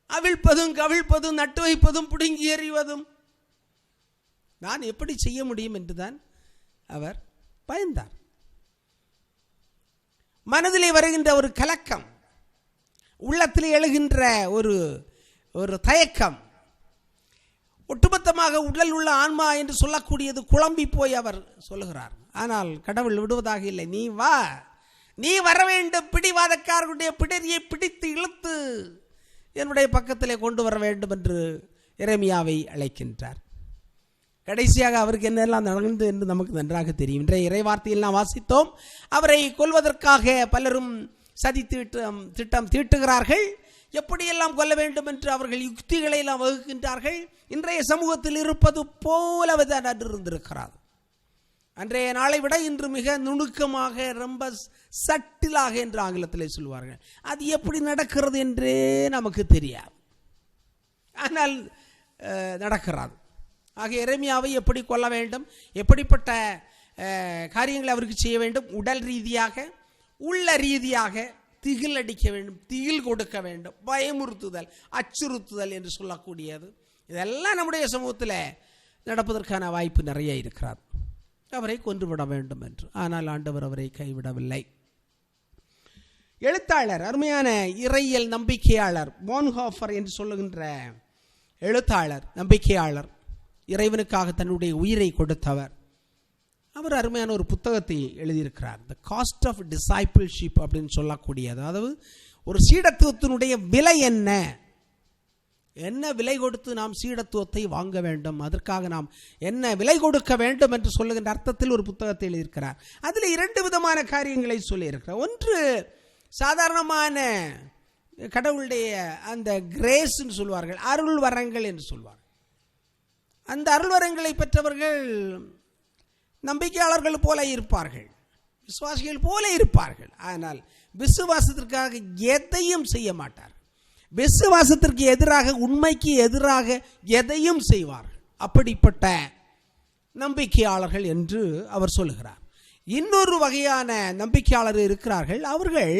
அவிழ்ப்பதும் கவிழ்ப்பதும் நட்டு வைப்பதும் பிடுங்கி எறிவதும் நான் எப்படி செய்ய முடியும் என்றுதான் அவர் பயந்தார். மனதிலே வருகின்ற ஒரு கலக்கம், உள்ளத்திலே எழுகின்ற ஒரு தயக்கம், ஒட்டுமொத்தமாக உடல் உள்ள ஆன்மா என்று சொல்லக்கூடியது குழம்பி போய் அவர் சொல்லுகிறார். ஆனால் கடவுள் விடுவதாக இல்லை. நீ வர வேண்டும், பிடிவாதக்காரர்களுடைய பிடரியை பிடித்து இழுத்து என்னுடைய பக்கத்திலே கொண்டு வர வேண்டும் என்று எரேமியாவை அழைக்கின்றார். கடைசியாக அவருக்கு என்னெல்லாம் நடந்தது என்று நமக்கு நன்றாக தெரியும். இன்றைய இறைவார்த்தையில் நாம் வாசித்தோம், அவரை கொல்வதற்காக பலரும் சதி திட்டம் தீட்டுகிறார்கள். எப்படியெல்லாம் கொல்ல வேண்டும் என்று அவர்கள் யுக்திகளை எல்லாம் வகுக்கின்றார்கள். இன்றைய சமூகத்தில் இருப்பது போலவே தான் அன்று இருந்திருக்கிறார். அன்றைய நாளை விட இன்று மிக நுணுக்கமாக, ரொம்ப சட்டிலாக என்று ஆங்கிலத்தில் சொல்வார்கள். அது எப்படி நடக்கிறது என்றே நமக்கு தெரியாது, ஆனால் நடக்கிறது. ஆக எரேமியாவை எப்படி கொல்ல வேண்டும், எப்படிப்பட்ட காரியங்களை அவருக்கு செய்ய வேண்டும், உடல் ரீதியாக உள்ள ரீதியாக திகில் அடிக்க வேண்டும், திகில் கொடுக்க வேண்டும், பயமுறுத்துதல், அச்சுறுத்துதல் என்று சொல்லக்கூடியது, இதெல்லாம் நம்முடைய சமூகத்தில் நடப்பதற்கான வாய்ப்பு நிறைய இருக்கிறார். அவரை கொன்றுவிட வேண்டும் என்று. ஆனால் ஆண்டவர் அவரை கைவிடவில்லை. எழுத்தாளர், அருமையான இறையியல் நம்பிக்கையாளர் போன்ஹோஃபர் என்று சொல்லுகின்ற எழுத்தாளர், நம்பிக்கையாளர், இறைவனுக்காக தன்னுடைய உயிரை கொடுத்தவர், அவர் அருமையான ஒரு புத்தகத்தை எழுதியிருக்கிறார். த காஸ்ட் ஆஃப் டிசைபிள்ஷிப் அப்படின்னு சொல்லக்கூடியது. அதாவது ஒரு சீடத்துவத்தினுடைய விலை என்ன, என்ன விலை கொடுத்து நாம் சீடத்துவத்தை வாங்க வேண்டும், அதற்காக நாம் என்ன விலை கொடுக்க வேண்டும் என்று சொல்லுகின்ற அர்த்தத்தில் ஒரு புத்தகத்தை எழுதியிருக்கிறார். அதில் 2 விதமான காரியங்களை சொல்லியிருக்கிறார். ஒன்று சாதாரணமான கடவுளுடைய அந்த கிரேஸ்ன்னு சொல்வார்கள், அருள் வரங்கள் என்று சொல்வார்கள். அந்த அருள் வரங்களை பெற்றவர்கள் நம்பிக்கையாளர்கள் போல இருப்பார்கள், விசுவாசிகள் போல இருப்பார்கள். ஆனால் விசுவாசத்திற்காக எதையும் செய்ய மாட்டார்கள். விசுவாசத்திற்கு எதிராக, உண்மைக்கு எதிராக எதையும் செய்வார்கள். அப்படிப்பட்ட நம்பிக்கையாளர்கள் என்று அவர் சொல்லுகிறார். இன்னொரு வகையான நம்பிக்கையாளர் இருக்கிறார்கள். அவர்கள்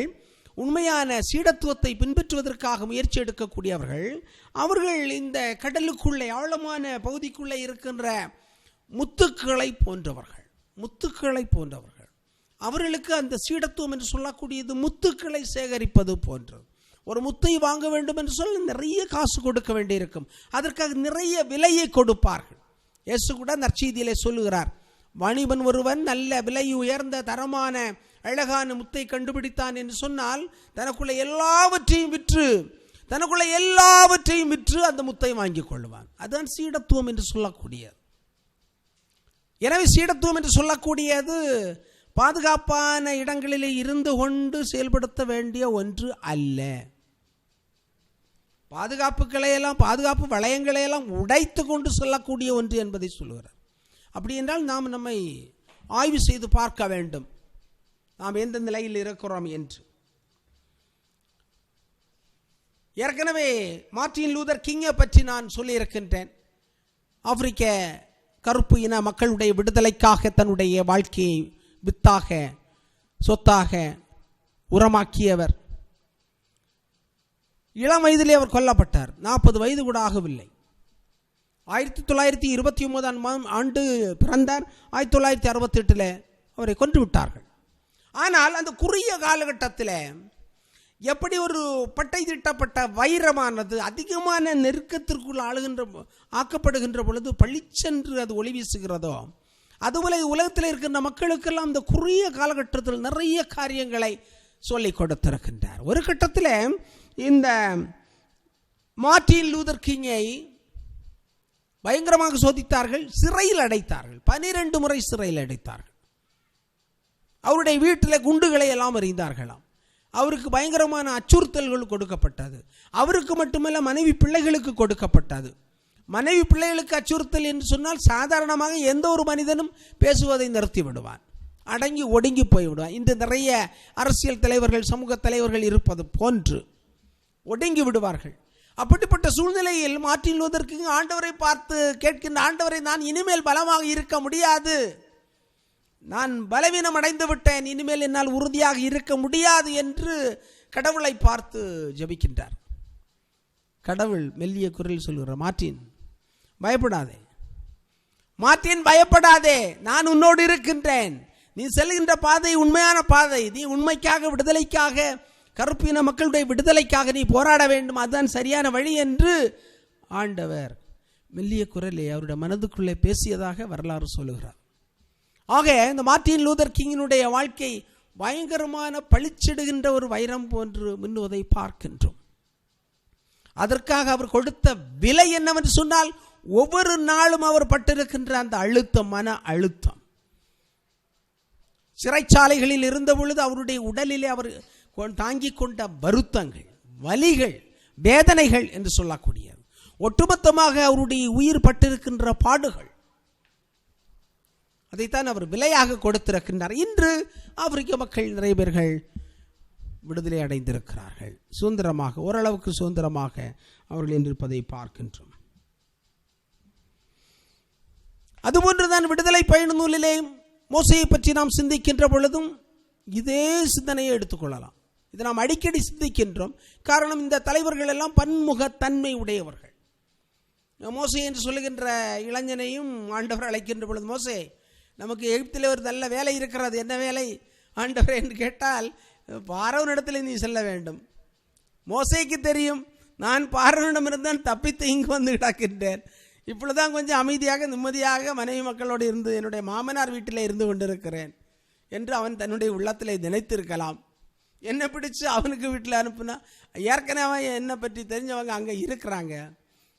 உண்மையான சீடத்துவத்தை பின்பற்றுவதற்காக முயற்சி எடுக்கக்கூடியவர்கள். அவர்கள் இந்த கடலுக்குள்ளே, ஆழமான பகுதிக்குள்ளே இருக்கின்ற முத்துக்களை போன்றவர்கள், முத்துக்களை போன்றவர்கள். அவர்களுக்கு அந்த சீடத்துவம் என்று சொல்லக்கூடியது முத்துக்களை சேகரிப்பது போன்றது. ஒரு முத்தை வாங்க வேண்டும் என்று சொல்லி நிறைய காசு கொடுக்க வேண்டியிருக்கும். அதற்காக நிறைய விலையை கொடுப்பார்கள். இயேசு கூட நற்செய்தியிலே சொல்லுகிறார், வாணிபன் ஒருவன் நல்ல விலை உயர்ந்த தரமான அழகான முத்தை கண்டுபிடித்தான் என்று சொன்னால் தனக்குள்ள எல்லாவற்றையும் விற்று அந்த முத்தை வாங்கிக் கொள்வான். அதுதான் சீடத்துவம் என்று சொல்லக்கூடியது. எனவே சீடத்துவம் என்று சொல்லக்கூடியது பாதுகாப்பான இடங்களிலே இருந்து கொண்டு செயல்படுத்த வேண்டிய ஒன்று அல்ல. பாதுகாப்பு வளையங்களையெல்லாம் உடைத்து கொண்டு செல்லக்கூடிய ஒன்று என்பதை சொல்லுகிறார். அப்படி என்றால் நாம் நம்மை ஆய்வு செய்து பார்க்க வேண்டும், நாம் எந்த நிலையில் இருக்கிறோம் என்று. ஏற்கனவே மார்ட்டின் லூதர் கிங்கை பற்றி நான் சொல்லியிருக்கின்றேன். ஆப்பிரிக்க கருப்பு இன மக்களுடைய விடுதலைக்காக தன்னுடைய வாழ்க்கையை வித்தாக, சொத்தாக உரமாக்கியவர். இளம் வயதிலே அவர் கொல்லப்பட்டார். 40 வயது கூட ஆகவில்லை. 1929ஆம் ஆண்டு பிறந்தார். 1968 அவரை கொன்று விட்டார்கள். ஆனால் அந்த குறுகிய காலகட்டத்தில் எப்படி ஒரு பட்டை தீட்டப்பட்ட வைரமானது அதிகமான நெருக்கத்திற்குள் ஆக்கப்படுகின்ற பொழுது பளிச்சென்று அது ஒளி வீசுகிறதோ, அதுபோல உலகத்தில் இருக்கின்ற மக்களுக்கெல்லாம் இந்த குறுகிய காலகட்டத்தில் நிறைய காரியங்களை சொல்லிக் கொடுத்திருக்கின்றார். ஒரு கட்டத்தில் இந்த மார்ட்டின் லூதர் கிங்கை பயங்கரமாக சோதித்தார்கள், சிறையில் அடைத்தார்கள். 12 முறை சிறையில் அடைத்தார்கள். அவருடைய வீட்டில் குண்டுகளை எல்லாம் எறிந்தார்களாம். அவருக்கு பயங்கரமான அச்சுறுத்தல்கள் கொடுக்கப்பட்டது. அவருக்கு மட்டுமல்ல, மனைவி பிள்ளைகளுக்கு கொடுக்கப்பட்டது. மனைவி பிள்ளைகளுக்கு அச்சுறுத்தல் என்று சொன்னால் சாதாரணமாக எந்த ஒரு மனிதனும் பேசுவதை நிறுத்தி விடுவான், அடங்கி ஒடுங்கி போய்விடுவான். இன்று நிறைய அரசியல் தலைவர்கள், சமூக தலைவர்கள் இருப்பது போன்று ஒடுங்கி விடுவார்கள். அப்படிப்பட்ட சூழ்நிலையில் மார்ட்டின் லூதர் கிங் ஆண்டவரை பார்த்து கேட்கின்ற, ஆண்டவரை, நான் இனிமேல் பலமாக இருக்க முடியாது, நான் பலவீனம் அடைந்து விட்டேன், இனிமேல் என்னால் உறுதியாக இருக்க முடியாது என்று கடவுளை பார்த்து ஜெபிக்கின்றார். கடவுள் மெல்லிய குரலில் சொல்கிறார், மார்ட்டின் பயப்படாதே, மார்ட்டின் பயப்படாதே, நான் உன்னோடு இருக்கின்றேன். நீ செல்கின்ற பாதை உண்மையான பாதை. நீ உண்மைக்காக, விடுதலைக்காக, கருப்பின மக்களுடைய விடுதலைக்காக நீ போராட வேண்டும், அதுதான் சரியான வழி என்று ஆண்டவர் மெல்லிய குரலே அவருடைய மனதுக்குள்ளே பேசியதாக வரலாறு சொல்லுகிறார். ஆக இந்த மார்ட்டின் லூதர் கிங்கினுடைய வாழ்க்கை பயங்கரமான பளிச்சிடுகின்ற ஒரு வைரம் போன்று மின்னுவதை பார்க்கின்றோம். அதற்காக அவர் கொடுத்த விலை என்னவென்று சொன்னால், ஒவ்வொரு நாளும் அவர் பட்டிருக்கின்ற அந்த அழுத்தம், மன அழுத்தம். சிறைச்சாலைகளில் இருந்த பொழுது அவருடைய உடலிலே அவர் தாங்கிக் கொண்ட வருத்தங்கள், வலிகள், வேதனைகள் என்று சொல்லக்கூடியது. ஒட்டுமொத்தமாக அவருடைய உயிர் பட்டிருக்கின்ற பாடுகள், அதைத்தான் அவர் விலையாக கொடுத்திருக்கின்றார். இன்று ஆப்பிரிக்க மக்கள் நிறைய பேர்கள் விடுதலை அடைந்திருக்கிறார்கள். சுதந்திரமாக, ஓரளவுக்கு சுதந்திரமாக அவர்கள் இருப்பதை பார்க்கின்றோம். அதுபோன்றுதான் விடுதலை பயண நூலிலே மோசையை பற்றி நாம் சிந்திக்கின்ற பொழுதும் இதே சிந்தனையை எடுத்துக்கொள்ளலாம். இதை நாம் அடிக்கடி சிந்திக்கின்றோம். காரணம், இந்த தலைவர்கள் எல்லாம் பன்முகத்தன்மை உடையவர்கள். மோசே என்று சொல்லுகின்ற இளைஞனையும் ஆண்டவர் அழைக்கின்ற பொழுது, மோசே, நமக்கு எகிப்தில் ஒரு நல்ல வேலை இருக்கிறது, என்ன வேலை ஆண்டவர் என்று கேட்டால், பார்வோனிடத்தில் நீ செல்ல வேண்டும். மோசேக்கு தெரியும், நான் பார்வோனிடமிருந்தான் தப்பித்து இங்கு வந்து கிடக்கின்றேன், இப்பொழுதுதான் கொஞ்சம் அமைதியாக நிம்மதியாக மனைவி மக்களோடு இருந்து என்னுடைய மாமனார் வீட்டில் இருந்து கொண்டிருக்கிறேன் என்று அவன் தன்னுடைய உள்ளத்தில் நினைத்திருக்கலாம். என்னை பிடிச்சு அவனுக்கு வீட்டில் அனுப்புனா, ஏற்கனவே என்னை பற்றி தெரிஞ்சவங்க அங்கே இருக்கிறாங்க,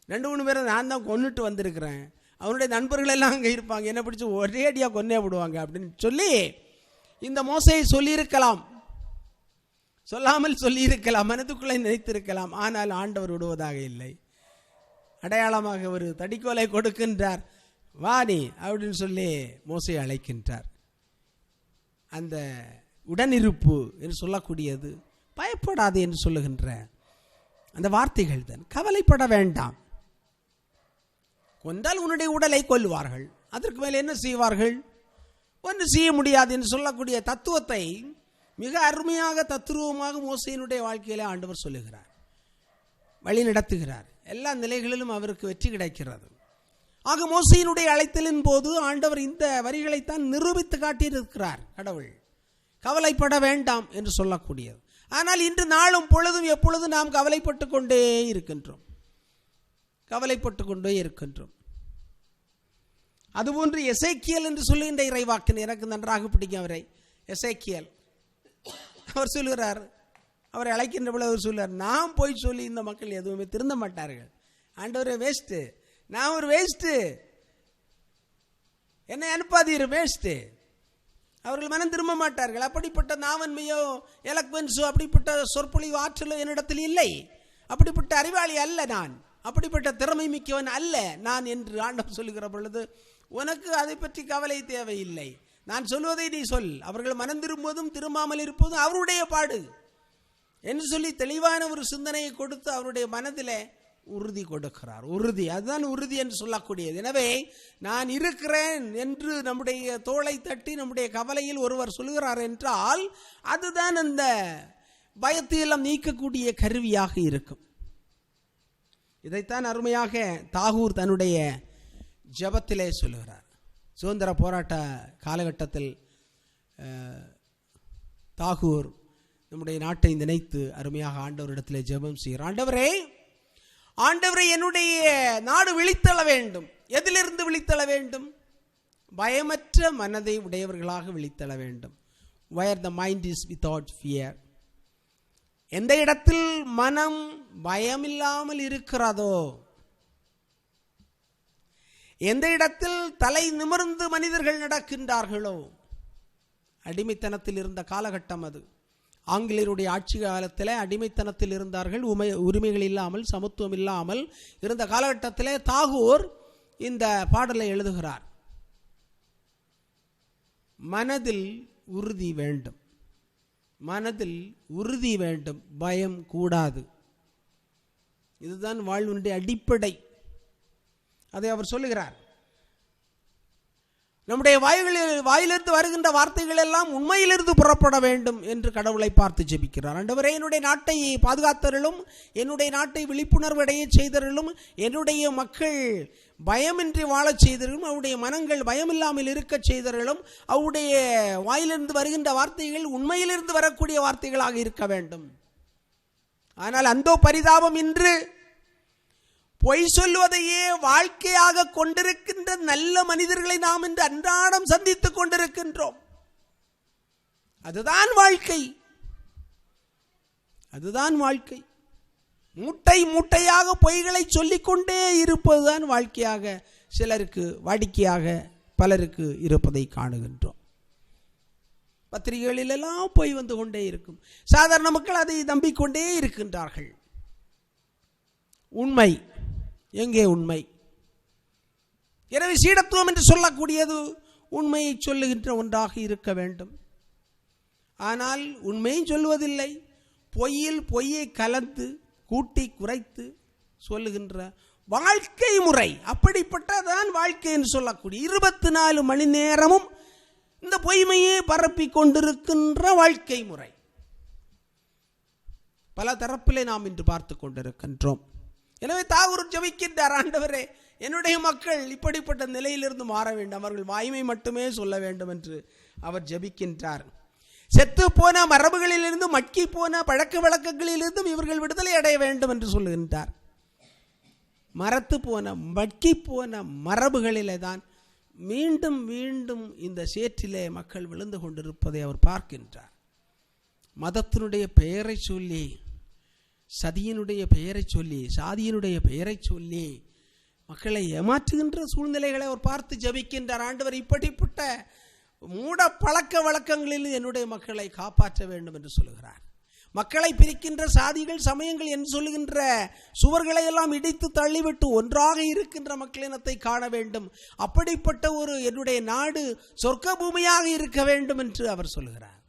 2-3 பேரை நான் தான் கொன்னுட்டு வந்திருக்கிறேன், அவனுடைய நண்பர்கள் எல்லாம் அங்கே இருப்பாங்க, என்னை பிடிச்சி ஒரே அடியாக கொன்னே விடுவாங்க அப்படின்னு சொல்லி இந்த மோசையை சொல்லியிருக்கலாம், சொல்லாமல் சொல்லியிருக்கலாம், மனதுக்குள்ளே நினைத்திருக்கலாம். ஆனால் ஆண்டவர் விடுவதாக இல்லை. அடையாளமாக ஒரு தடிக்கோலை கொடுக்கின்றார், வாணி அப்படின்னு சொல்லி மோசையை அழைக்கின்றார். அந்த உடனிருப்பு என்று சொல்லக்கூடியது, பயப்படாது என்று சொல்லுகின்ற அந்த வார்த்தைகள் தான். கவலைப்பட வேண்டாம், கொண்டால் உன்னுடைய உடலை கொல்லுவார்கள், அதற்கு மேலே என்ன செய்வார்கள், ஒன்று செய்ய முடியாது என்று சொல்லக்கூடிய தத்துவத்தை மிக அருமையாக தத்துருவமாக மோசையினுடைய வாழ்க்கையிலே ஆண்டவர் சொல்லுகிறார், வழி நடத்துகிறார். எல்லா நிலைகளிலும் அவருக்கு வெற்றி கிடைக்கிறது. ஆக மோசையினுடைய அழைத்தலின் போது ஆண்டவர் இந்த வரிகளைத்தான் நிரூபித்து காட்டியிருக்கிறார். கடவுள் கவலைப்பட வேண்டாம் என்று சொல்லக்கூடியது. ஆனால் இன்று நாளும் பொழுதும் எப்பொழுதும் நாம் கவலைப்பட்டு கொண்டே இருக்கின்றோம். அதுபோன்று எசேக்கியேல் என்று சொல்லுகின்ற இறைவாக்கின், எனக்கு நன்றாக பிடிக்கும் அவரை, எசேக்கியேல். அவர் சொல்லுகிறார், அவரை அழைக்கின்ற பொழுது அவர் சொல்லுவார், நான் போய் சொல்லி இந்த மக்கள் எதுவுமே திருந்த மாட்டார்கள், ஆண்டவரே வேஸ்ட்டு, நான் ஒரு வேஸ்ட்டு, என்னை அனுப்பாதீர், வேஸ்ட்டு, அவர்கள் மனம் திரும்ப மாட்டார்கள். அப்படிப்பட்ட நாவன்மையோ எலக்வன்ஸோ அப்படிப்பட்ட சொற்பொழிவு ஆற்றலோ என்னிடத்தில் இல்லை, அப்படிப்பட்ட அறிவாளி அல்ல நான், அப்படிப்பட்ட திறமை மிக்கவன் அல்ல நான் என்று ஆண்டவர் சொல்லுகிற பொழுது, உனக்கு அதை பற்றி கவலை தேவையில்லை, நான் சொல்வதை நீ சொல், அவர்கள் மனம் திரும்புவதும் திரும்பாமல் இருப்பதும் அவருடைய பாடு என்று சொல்லி தெளிவான ஒரு சிந்தனையை கொடுத்து அவருடைய மனதில் உறுதி கொடுக்கிறார். உறுதி, அதுதான் உறுதி என்று சொல்லக்கூடியது. எனவே நான் இருக்கிறேன் என்று நம்முடைய தோளை தட்டி நம்முடைய கவலையில் ஒருவர் சொல்கிறார் என்றால் அதுதான் அந்த பயத்தையெல்லாம் நீக்கக்கூடிய கருவியாக இருக்கும். இதைத்தான் அருமையாக தாகூர் தன்னுடைய ஜபத்திலே சொல்லுகிறார். சுதந்திர போராட்ட காலகட்டத்தில் தாகூர் நம்முடைய நாட்டை நினைத்து அருமையாக ஆண்டவரிடத்தில் ஜெபம் செய்கிறார். ஆண்டவரே, என்னுடைய நாடு விழித்தெழ வேண்டும். எதிலிருந்து விழித்தெழ வேண்டும்? பயமற்ற மனதை உடையவர்களாக விழித்தெழ வேண்டும். where the mind is without fear. எந்த இடத்தில் மனம் பயமில்லாமல் இருக்கிறதோ, எந்த இடத்தில் தலை நிமிர்ந்து மனிதர்கள் நடக்கின்றார்களோ, அடிமைத்தனத்தில் இருந்த காலகட்டம் அது. ஆங்கிலேயருடைய ஆட்சி காலத்தில் அடிமைத்தனத்தில் இருந்தார்கள், உரிமைகள் இல்லாமல் சமத்துவம் இல்லாமல் இருந்த காலகட்டத்தில் தாகூர் இந்த பாடலை எழுதுகிறார். மனதில் உறுதி வேண்டும், மனதில் உறுதி வேண்டும், பயம் கூடாது. இதுதான் வாழ்வினுடைய அடிப்படை. அதை அவர் சொல்லுகிறார். நம்முடைய வாயிலிருந்து வருகின்ற வார்த்தைகள் எல்லாம் உண்மையிலிருந்து புறப்பட வேண்டும் என்று கடவுளை பார்த்து ஜெபிக்கிறார். ஆண்டவரே, என்னுடைய நாட்டை பாதுகாத்தருளும், என்னுடைய நாட்டை விழிப்புணர்வு அடைய செய்தருளும், என்னுடைய மக்கள் பயமின்றி வாழச் செய்தருளும், அவருடைய மனங்கள் பயமில்லாமல் இருக்க செய்தருளும், அவருடைய வாயிலிருந்து வருகின்ற வார்த்தைகள் உண்மையிலிருந்து வரக்கூடிய வார்த்தைகளாக இருக்க வேண்டும். ஆனால் அந்தோ பரிதாபம், இன்று பொய் சொல்வதையே வாழ்க்கையாக கொண்டிருக்கின்ற நல்ல மனிதர்களை நாம் இன்று அன்றாடம் சந்தித்துக் கொண்டிருக்கின்றோம். அதுதான் வாழ்க்கை, அதுதான் வாழ்க்கை. மூட்டை மூட்டையாக பொய்களை சொல்லிக்கொண்டே இருப்பதுதான் வாழ்க்கையாக சிலருக்கு வாடிக்கையாக பலருக்கு இருப்பதை காணுகின்றோம். பத்திரிகைகளிலெல்லாம் பொய் வந்து கொண்டே இருக்கும். சாதாரண மக்கள் அதை நம்பிக்கொண்டே இருக்கின்றார்கள். உண்மை எங்கே? உண்மை. எனவே சீடத்துவம் என்று சொல்லக்கூடியது உண்மையை சொல்லுகின்ற ஒன்றாக இருக்க வேண்டும். ஆனால் உண்மையும் சொல்வதில்லை, பொய்யில் பொய்யை கலந்து கூட்டி குறைத்து சொல்லுகின்ற வாழ்க்கை முறை. அப்படிப்பட்டதான் வாழ்க்கை என்று சொல்லக்கூடிய 24 மணி நேரமும் இந்த பொய்மையே பரப்பி கொண்டிருக்கின்ற வாழ்க்கை முறை பல தரப்பிலே நாம் இன்று பார்த்து கொண்டிருக்கின்றோம். எனவே தாகூர் ஜெபிக்கின்றார், ஆண்டவரே என்னுடைய மக்கள் இப்படிப்பட்ட நிலையிலிருந்து மாற வேண்டும், அவர்கள் வாய்மை மட்டுமே சொல்ல வேண்டும் என்று அவர் ஜெபிக்கின்றார். செத்து போன மரபுகளிலிருந்து மக்கி போன பழக்க வழக்கங்களிலிருந்தும் இவர்கள் விடுதலை அடைய வேண்டும் என்று சொல்லுகின்றார். மரத்து போன மக்கி போன மரபுகளிலே தான் மீண்டும் மீண்டும் இந்த சேற்றிலே மக்கள் விழுந்து கொண்டிருப்பதை அவர் பார்க்கின்றார். மதத்தினுடைய பெயரை சொல்லி, சதியினுடைய பெயரை சொல்லி, சாதியினுடைய பெயரை சொல்லி மக்களை ஏமாற்றுகின்ற சூழ்நிலைகளை அவர் பார்த்து ஜெபிக்கின்றார். ஆண்டவர் இப்படிப்பட்ட மூட பழக்க வழக்கங்களில் என்னுடைய மக்களை காப்பாற்ற வேண்டும் என்று சொல்லுகிறார். மக்களை பிரிக்கின்ற சாதிகள் சமயங்கள் என்று சொல்லுகின்ற சுவர்களை எல்லாம் இடித்து தள்ளிவிட்டு ஒன்றாக இருக்கின்ற மக்களினத்தை காண வேண்டும். அப்படிப்பட்ட ஒரு என்னுடைய நாடு சொர்க்க பூமியாக இருக்க வேண்டும் என்று அவர் சொல்லுகிறார்.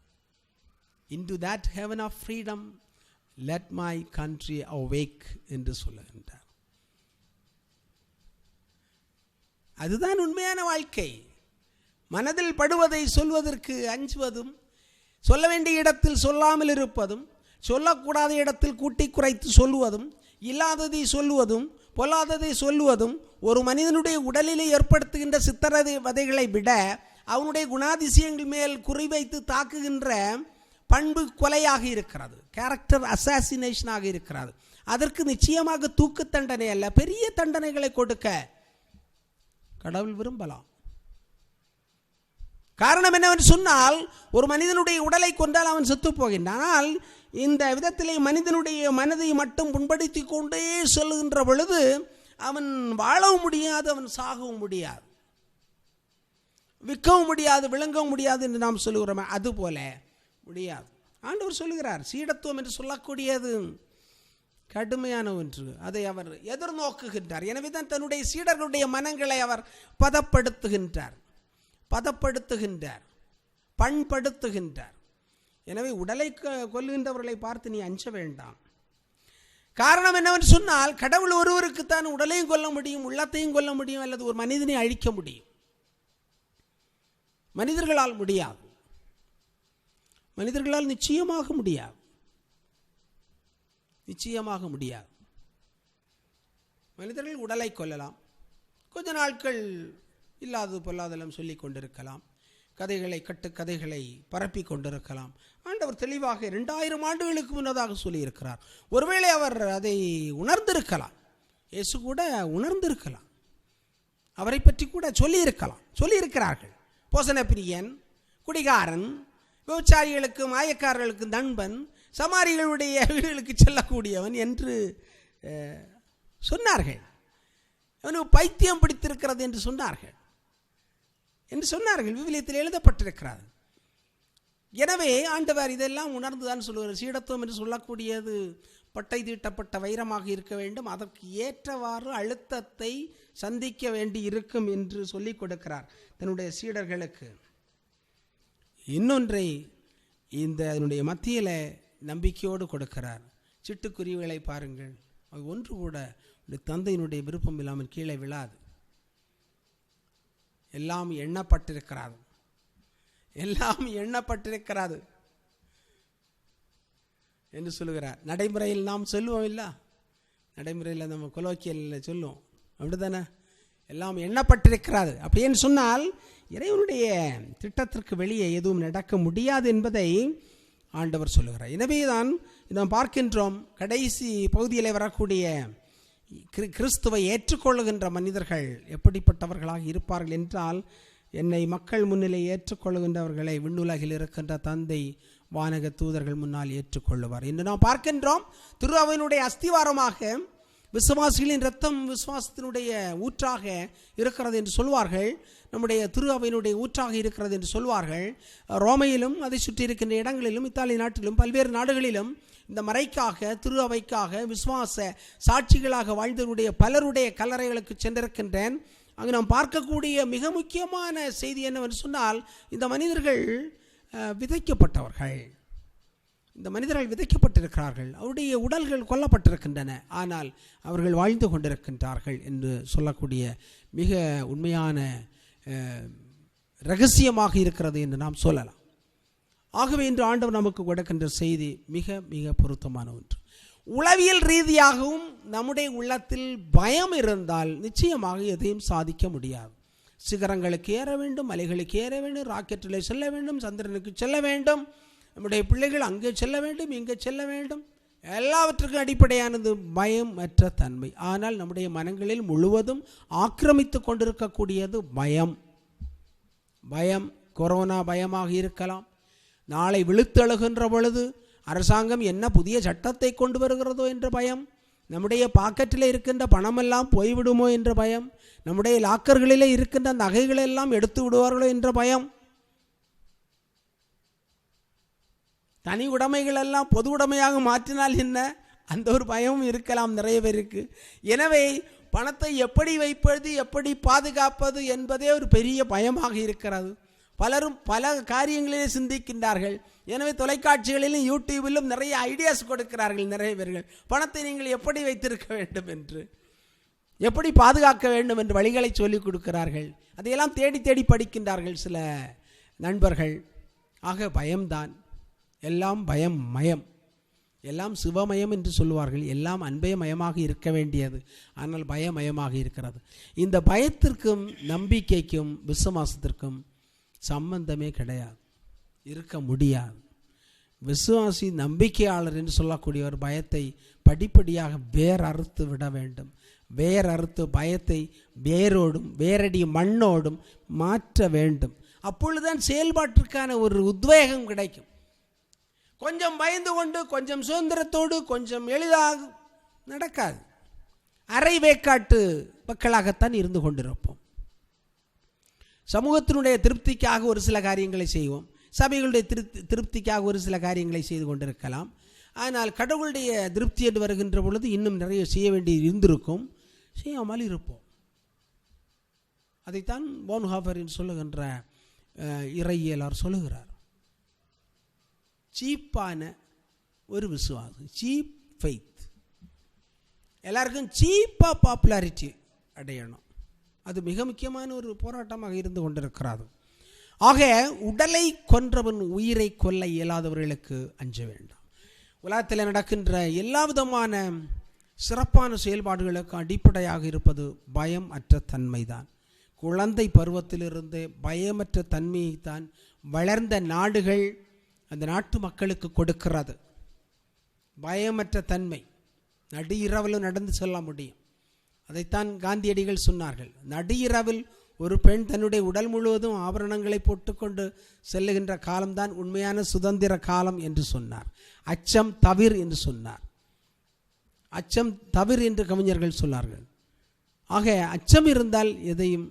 Into that heaven of freedom let my country awake என்று சொல்லுகின்றார். அதுதான் உண்மையான வாழ்க்கை. மனதில் படுவதை சொல்வதற்கு அஞ்சுவதும், சொல்ல வேண்டிய இடத்தில் சொல்லாமல் இருப்பதும், சொல்லக்கூடாத இடத்தில் கூட்டி குறைத்து சொல்லுவதும், இல்லாததை சொல்லுவதும், பொல்லாததை சொல்லுவதும் ஒரு மனிதனுடைய உடலிலே ஏற்படுத்துகின்ற சித்திரவதைகளை விட அவனுடைய குணாதிசயங்கள் மேல் குறிவைத்து தாக்குகின்ற பண்பு கொலையாக இருக்கிறது, கேரக்டர் அசாசினேஷனாக இருக்கிறது. அதற்கு நிச்சயமாக தூக்கு தண்டனை அல்ல, பெரிய தண்டனைகளை கொடுக்க கடவுள் விரும்பலாம். காரணம் என்னவென்று சொன்னால், ஒரு மனிதனுடைய உடலை கொண்டால் அவன் செத்து போகின்றான். ஆனால் இந்த விதத்திலே மனிதனுடைய மனதை மட்டும் புண்படுத்தி கொண்டே சொல்லுகின்ற பொழுது அவன் வாழவும் முடியாது, அவன் சாகவும் முடியாது, விற்கவும் முடியாது, விளங்கவும் முடியாது என்று நாம் சொல்லுகிறோம். அதுபோல முடியாது. ஆண்டவர் சொல்லுகிறார், சீடத்துவம் என்று சொல்லக்கூடியது கடுமையான ஒன்று. அதை அவர் எதிர்நோக்குகின்றார். எனவே தான் தன்னுடைய சீடர்களுடைய மனங்களை அவர் பதப்படுத்துகின்றார், பண்படுத்துகின்றார். எனவே உடலை கொல்லுகின்றவர்களை பார்த்து நீ அஞ்ச வேண்டாம். காரணம் என்னவென்று சொன்னால், கடவுள் ஒருவருக்குத்தான் உடலையும் கொல்ல முடியும், உள்ளத்தையும் கொல்ல முடியும், அல்லது ஒரு மனிதனை அழிக்க முடியும். மனிதர்களால் முடியாது, மனிதர்களால் நிச்சயமாக முடியாது. மனிதர்கள் உடலை கொல்லலாம், கொஞ்ச நாட்கள் இல்லாதது பொல்லாதெல்லாம் சொல்லிக் கொண்டிருக்கலாம், கதைகளை பரப்பி கொண்டிருக்கலாம். ஆண்டவர் தெளிவாக 2000 ஆண்டுகளுக்கு முன்னதாக சொல்லியிருக்கிறார். ஒருவேளை அவர் அதை உணர்ந்திருக்கலாம், இயேசு கூட உணர்ந்திருக்கலாம், அவரை பற்றி கூட சொல்லியிருக்கிறார்கள். போசன பிரியன், குடிகாரன், விபச்சாரிகளுக்கு மாயக்காரர்களுக்கு நண்பன், சமாரிகளுடைய வீடுகளுக்கு செல்லக்கூடியவன் என்று சொன்னார்கள். அவனுக்கு பைத்தியம் பிடித்திருக்கிறது என்று சொன்னார்கள். விவிலியத்தில் எழுதப்பட்டிருக்கிறது. எனவே ஆண்டவர் இதெல்லாம் உணர்ந்துதான் சொல்லுவார். சீடத்துவம் என்று சொல்லக்கூடியது பட்டை தீட்டப்பட்ட வைரமாக இருக்க வேண்டும், அதற்கு ஏற்றவாறு அழுத்தத்தை சந்திக்க வேண்டி இருக்கும் என்று சொல்லிக் கொடுக்கிறார் தன்னுடைய சீடர்களுக்கு. இன்னொன்றை இதனுடைய மத்தியில் நம்பிக்கையோடு கொடுக்கிறார். சிட்டுக்குருவிகளை பாருங்கள், அது ஒன்று கூட தந்தையினுடைய விருப்பம் இல்லாமல் கீழே விழாது. எல்லாம் எண்ணப்பட்டிருக்கிறது என்று சொல்லுகிறார். நடைமுறையில் நாம் சொல்லுவோம் இல்ல, நடைமுறையில் நம்ம கொலோக்கியலில் சொல்லுவோம், அப்படித்தானே? எல்லாம் எண்ணப்பட்டிருக்கிறது. அப்படின்னு சொன்னால் இறைவனுடைய திட்டத்திற்கு வெளியே எதுவும் நடக்க முடியாது என்பதை ஆண்டவர் சொல்லுகிறார். எனவே தான் நாம் பார்க்கின்றோம், கடைசி பகுதியில் வரக்கூடிய கிறிஸ்துவை ஏற்றுக்கொள்ளுகின்ற மனிதர்கள் எப்படிப்பட்டவர்களாக இருப்பார்கள் என்றால், என்னை மக்கள் முன்னிலை ஏற்றுக்கொள்ளுகின்றவர்களை விண்ணுலகில் இருக்கின்ற தந்தை வானக தூதர்கள் முன்னால் ஏற்றுக்கொள்ளுவார் என்று நாம் பார்க்கின்றோம். திரு அவையினுடைய அஸ்திவாரமாக விசுவாசிகளின் இரத்தம் விசுவாசத்தினுடைய ஊற்றாக இருக்கிறது என்று சொல்வார்கள். நம்முடைய திரு அவையினுடைய ஊற்றாக இருக்கிறது என்று சொல்வார்கள். ரோமையிலும் அதை சுற்றி இருக்கின்ற இடங்களிலும், இத்தாலி நாட்டிலும், பல்வேறு நாடுகளிலும் இந்த மறைக்காக, திரு அவைக்காக விசுவாச சாட்சிகளாக வாழ்ந்தவருடைய பலருடைய கல்லறைகளுக்கு சென்றிருக்கின்றேன். அங்கு நாம் பார்க்கக்கூடிய மிக முக்கியமான செய்தி என்னவென்று சொன்னால், இந்த மனிதர்கள் விதைக்கப்பட்டவர்கள். இந்த மனிதர்கள் விதைக்கப்பட்டிருக்கிறார்கள், அவருடைய உடல்கள் கொல்லப்பட்டிருக்கின்றன, ஆனால் அவர்கள் வாழ்ந்து கொண்டிருக்கின்றார்கள் என்று சொல்லக்கூடிய மிக உண்மையான இரகசியமாக இருக்கிறது என்று நாம் சொல்லலாம். ஆகவே இன்று ஆண்டவர் நமக்கு கொடுக்கின்ற செய்தி மிக மிக பொருத்தமான ஒன்று. உளவியல் ரீதியாகவும் நம்முடைய உள்ளத்தில் பயம் இருந்தால் நிச்சயமாக எதையும் சாதிக்க முடியாது. சிகரங்களுக்கு ஏற வேண்டும், மலைகளுக்கு ஏற வேண்டும், ராக்கெட்டில் செல்ல வேண்டும், சந்திரனுக்கு செல்ல வேண்டும், நம்முடைய பிள்ளைகள் அங்கே செல்ல வேண்டும், இங்கே செல்ல வேண்டும், எல்லாவற்றுக்கும் அடிப்படையானது பயம் அற்ற தன்மை. ஆனால் நம்முடைய மனங்களில் முழுவதும் ஆக்கிரமித்து கொண்டிருக்கக்கூடியது பயம். பயம் கொரோனா பயமாக இருக்கலாம், நாளை விழுத்தெழுகின்ற பொழுது அரசாங்கம் என்ன புதிய சட்டத்தை கொண்டு வருகிறதோ என்ற பயம், நம்முடைய பாக்கெட்டில் இருக்கின்ற பணமெல்லாம் போய்விடுமோ என்ற பயம், நம்முடைய லாக்கர்களிலே இருக்கின்ற நகைகளெல்லாம் எடுத்து விடுவார்களோ என்ற பயம், தனி உடைமைகள் எல்லாம் பொது உடைமையாக மாற்றினால் என்ன, அந்த ஒரு பயமும் இருக்கலாம் நிறைய பேருக்கு. எனவே பணத்தை எப்படி வைப்பது, எப்படி பாதுகாப்பது என்பதே ஒரு பெரிய பயமாக இருக்கிறது. பலரும் பல காரியங்களிலே சிந்திக்கின்றார்கள். எனவே தொலைக்காட்சிகளிலும் யூடியூபிலும் நிறைய ஐடியாஸ் கொடுக்கிறார்கள் நிறைய பேர்கள். பணத்தை நீங்கள் எப்படி வைத்திருக்க வேண்டும் என்று, எப்படி பாதுகாக்க வேண்டும் என்று வழிகளை சொல்லிக் கொடுக்கிறார்கள். அதையெல்லாம் தேடி தேடி படிக்கின்றார்கள் சில நண்பர்கள். ஆக பயம்தான், எல்லாம் பயம் மயம், எல்லாம் சிவமயம் என்று சொல்லுவார்கள். எல்லாம் அன்பயமயமாக இருக்க வேண்டியது, ஆனால் பயமயமாக இருக்கிறது. இந்த பயத்திற்கும் நம்பிக்கைக்கும் விசுவாசத்திற்கும் சம்பந்தமே கிடையாது, இருக்க முடியாது. விசுவாசி நம்பிக்கையாளர் என்று சொல்லக்கூடியவர் பயத்தை படிப்படியாக வேறறுத்து விட வேண்டும். வேறறுத்து பயத்தை வேரோடும் வேரடி மண்ணோடும் மாற்ற வேண்டும். அப்பொழுதுதான் செயல்பாட்டிற்கான ஒரு உத்வேகம் கிடைக்கும். கொஞ்சம் பயந்து கொண்டு கொஞ்சம் சுதந்திரத்தோடு கொஞ்சம் எளிதாக நடக்காது. அரை வேக்காட்டு மக்களாகத்தான் இருந்து கொண்டிருப்போம். சமூகத்தினுடைய திருப்திக்காக ஒரு சில காரியங்களை செய்வோம், சபைகளுடைய திருப்திக்காக ஒரு சில காரியங்களை செய்து கொண்டிருக்கலாம். ஆனால் கடவுளுடைய திருப்தி என்று வருகின்ற பொழுது இன்னும் நிறைய செய்ய வேண்டி இருந்திருக்கும், செய்யாமல் இருப்போம். அதைத்தான் போன்ஹாஃபர் சொல்லுகின்ற இறையியலார் சொல்லுகிறார். சீப்பான ஒரு விசுவாசம், சீப் ஃபெய்த். எல்லாருக்கும் சீப்பாக பாப்புலாரிட்டி அடையணும், அது மிக முக்கியமான ஒரு போராட்டமாக இருந்து கொண்டிருக்கிறது. ஆக உடலை கொன்றவன் உயிரை கொல்ல இயலாதவர்களுக்கு அஞ்ச வேண்டாம். உலகத்தில் நடக்கின்ற எல்லா விதமான சிறப்பான செயல்பாடுகளுக்கு அடிப்படையாக இருப்பது பயம் அற்ற தன்மைதான். குழந்தை பருவத்திலிருந்து பயமற்ற தன்மையைத்தான் வளர்ந்த நாடுகள் அந்த நாட்டு மக்களுக்கு கொடுக்கிறது. பயமற்ற தன்மை நடு இரவில் நடந்து செல்ல முடியும். அதைத்தான் காந்தியடிகள் சொன்னார்கள். நடு இரவில் ஒரு பெண் தன்னுடைய உடல் முழுவதும் ஆபரணங்களை போட்டுக்கொண்டு செல்லுகின்ற காலம்தான் உண்மையான சுதந்திர காலம் என்று சொன்னார். அச்சம் தவிர் என்று சொன்னார். அச்சம் தவிர் என்று கவிஞர்கள் சொன்னார்கள். ஆக அச்சம் இருந்தால் எதையும்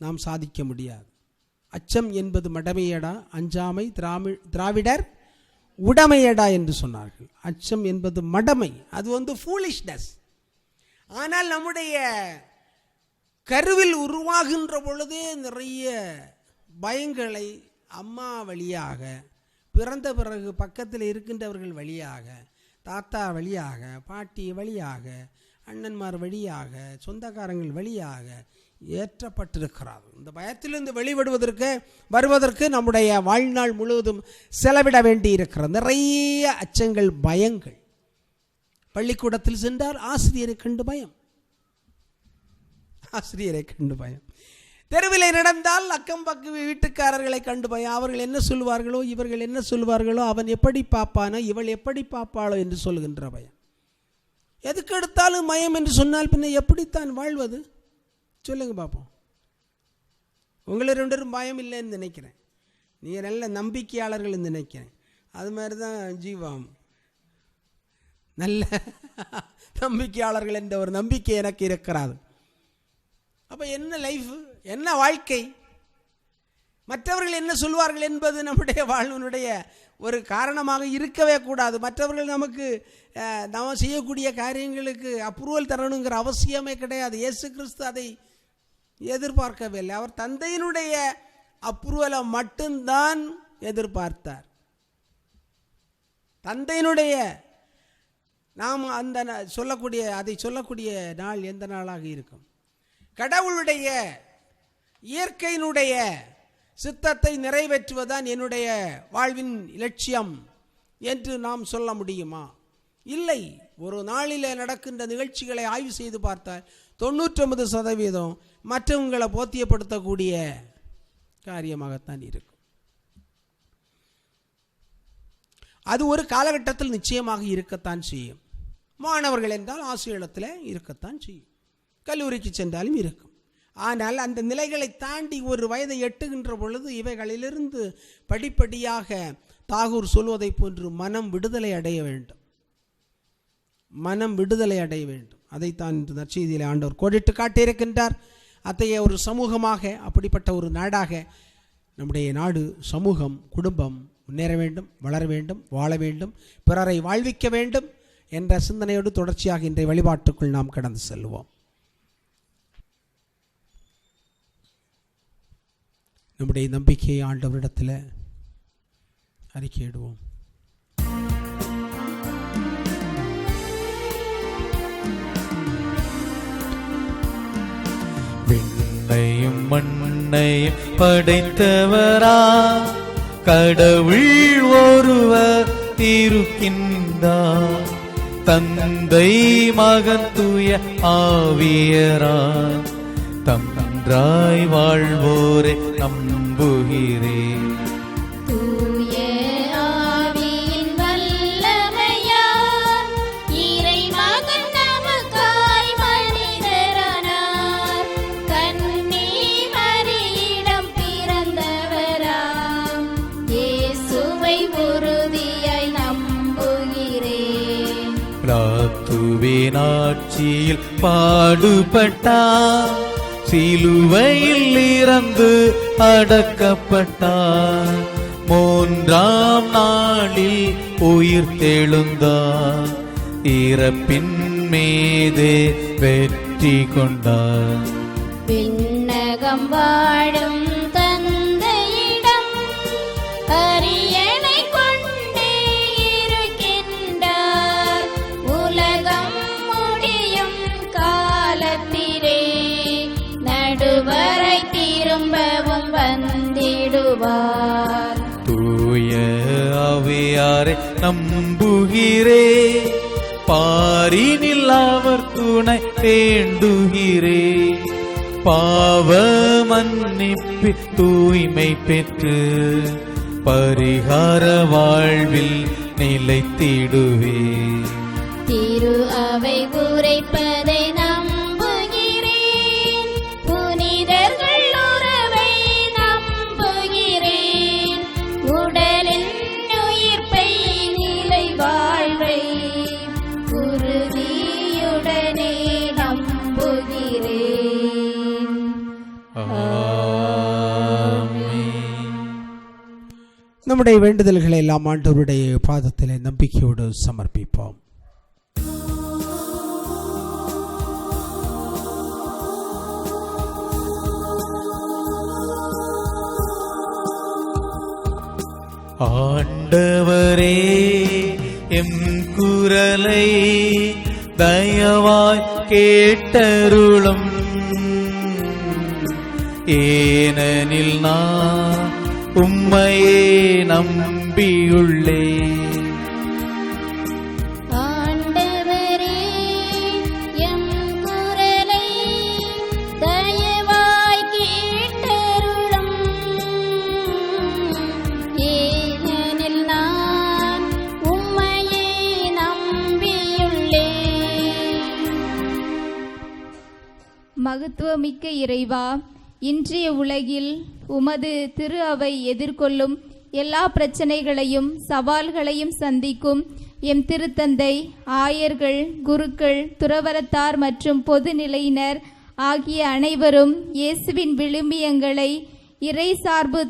நாம் சாதிக்க முடியாது. அச்சம் என்பது மடமையடா, அஞ்சாமை திராவிடர் உடமையடா என்று சொன்னார்கள். அச்சம் என்பது மடமை, அது ஃபூலிஷ்னஸ். ஆனால் நம்முடைய கருவில் உருவாகின்ற பொழுதே நிறைய பயங்களை அம்மா வழியாக, பிறந்த பிறகு பக்கத்தில் இருக்கின்றவர்கள் வழியாக, தாத்தா வழியாக, பாட்டி வழியாக, அண்ணன்மார் வழியாக, சொந்தக்காரங்கள் வழியாக ஏற்றப்பட்டிருக்கிறார். இந்த பயத்திலிருந்து வருவதற்கு நம்முடைய வாழ்நாள் முழுவதும் செலவிட வேண்டி இருக்கிறது. நிறைய அச்சங்கள், பயங்கள். பள்ளிக்கூடத்தில் சென்றால் ஆசிரியரை கண்டு பயம், ஆசிரியரை கண்டு பயம். தெருவிலே நடந்தால் அக்கம் பக்கம் வீட்டுக்காரர்களை கண்டு பயம். அவர்கள் என்ன சொல்வார்களோ, இவர்கள் என்ன சொல்வார்களோ, அவன் எப்படி பார்ப்பானோ, இவள் எப்படி பார்ப்பாளோ என்று சொல்கின்ற பயம். எதுக்கு எடுத்தாலும் பயம் என்று சொன்னால் பின்ன எப்படித்தான் வாழ்வது சொல்லுங்க பார்ப்போம். உங்களை ரெண்டரும் பயம் இல்லைன்னு நினைக்கிறேன், நீங்கள் நல்ல நம்பிக்கையாளர்கள் நினைக்கிறேன். அது மாதிரி தான் ஜீவாம், நல்ல நம்பிக்கையாளர்கள் என்ற ஒரு நம்பிக்கை எனக்கு இருக்கிறது. அப்போ என்ன லைஃப், என்ன வாழ்க்கை, மற்றவர்கள் என்ன சொல்வார்கள் என்பது நம்முடைய வாழ்வினுடைய ஒரு காரணமாக இருக்கவே கூடாது. மற்றவர்கள் நமக்கு நாம் செய்யக்கூடிய காரியங்களுக்கு அப்ரூவல் தரணுங்கிற அவசியமே கிடையாது. இயேசு கிறிஸ்து அதை எதிர்பார்க்கவில்லை. அவர் தந்தையினுடைய அப்ரூவலை மட்டும்தான் எதிர்பார்த்தார். தந்தையினுடைய நாம் அந்த அதை சொல்லக்கூடிய நாள் எந்த நாளாக இருக்கும்? கடவுளுடைய இயற்கையினுடைய சித்தத்தை நிறைவேற்றுவதுதான் என்னுடைய வாழ்வின் இலட்சியம் என்று நாம் சொல்ல முடியுமா? இல்லை. ஒரு நாளில் நடக்கின்ற நிகழ்ச்சிகளை ஆய்வு செய்து பார்த்தால் 99% மற்றவங்களை போத்தியப்படுத்தக்கூடிய காரியமாகத்தான் இருக்கும். அது ஒரு காலகட்டத்தில் நிச்சயமாக இருக்கத்தான் செய்யும். மாணவர்கள் என்றால் ஆசிரியத்தில் இருக்கத்தான் செய்யும், கல்லூரிக்கு சென்றாலும் இருக்கும். ஆனால் அந்த நிலைகளை தாண்டி ஒரு வயதை எட்டுகின்ற பொழுது இவைகளிலிருந்து படிப்படியாக தாகூர் சொல்வதை போன்று மனம் விடுதலை அடைய வேண்டும். மனம் விடுதலை அடைய வேண்டும். அதைத்தான் இந்த நற்செய்தியிலே ஆண்டவர் கோடிட்டு காட்டியிருக்கின்றார். அத்தகைய ஒரு சமூகமாக, அப்படிப்பட்ட ஒரு நாடாக நம்முடைய நாடு, சமூகம், குடும்பம் முன்னேற வேண்டும், வளர வேண்டும், வாழ வேண்டும், பிறரை வாழ்விக்க வேண்டும் என்ற சிந்தனையோடு தொடர்ச்சியாக இன்றைய வழிபாட்டுக்குள் நாம் கடந்து செல்வோம். நம்முடைய நம்பிக்கையை ஆண்டவரிடத்தில் அறிக்கையிடுவோம். விண்ணையும் மண்ணையும் படைத்தவரா கடவுள் ஒருவர் இருக்கின்றார். தந்தை மகன் தூய ஆவியரா தன்றாய் வாழ்வோரை நம்புகிறேன். தூய ஆவியின் வல்லமையால் இறைமகன் நமக்காய் மனிதரானார். கன்னி மரியிடம் பிறந்தவராம் இயேசுவை உறுதியாய் நம்புகிறேன். பிலாத்துவின் ஆட்சியில் பாடுபட்டார், சிலுவையில் இறந்து அடக்கப்பட்டார், 3ஆம் நாளில் உயிர் தெழுந்தார், இறப்பின் மீதே வெற்றி கொண்டார். விண்ணகம் வாழும் தந்தையிடம் அரியணை கொண்டே இருக்கின்றார். உலகம் முடியும் காலத்திலே நடுவரை திரும்பவும் வந்திடுவார். தூய ஆவியாரை நம்புகிறே, பாரினில் அவர் துணை வேண்டுகிறே. பாவ மன்னிப்பு தூய்மை பெற்று பரிகார வாழ்வில் நிலைத்திடுவே. திரு அவை உரைப்பதை நம்புகிறேன், புனிதர்கள் உறவை நம்புகிறேன். உடலின் உயிர்ப்பை நிலை வாழ்வை உறுதியுடனே நம்புகிறேன். நம்முடைய வேண்டுதல்களை எல்லாம் ஆண்டவருடைய பாதத்திலே நம்பிக்கையோடு சமர்ப்பிப்போம். ஆண்டவரே, எம் குரலை தயவாய் கேட்டருளும். ஏனெனில் நான் உம்மையே நம்பியுள்ளே. ஆண்டவரே, எம் குரலை தயவாய் கேட்டருளும். ஏனெனில் நான் உம்மையே நம்பியுள்ளேன். மகத்துவமிக்க இறைவா, இன்றைய உலகில் உமது திரு அவை எதிர்கொள்ளும் எல்லா பிரச்சனைகளையும் சவால்களையும் சந்திக்கும் எம் திருத்தந்தை, ஆயர்கள், குருக்கள், துறவரத்தார் மற்றும் பொதுநிலையினர் ஆகிய அனைவரும் இயேசுவின் விழுமியங்களை, இறை சார்பு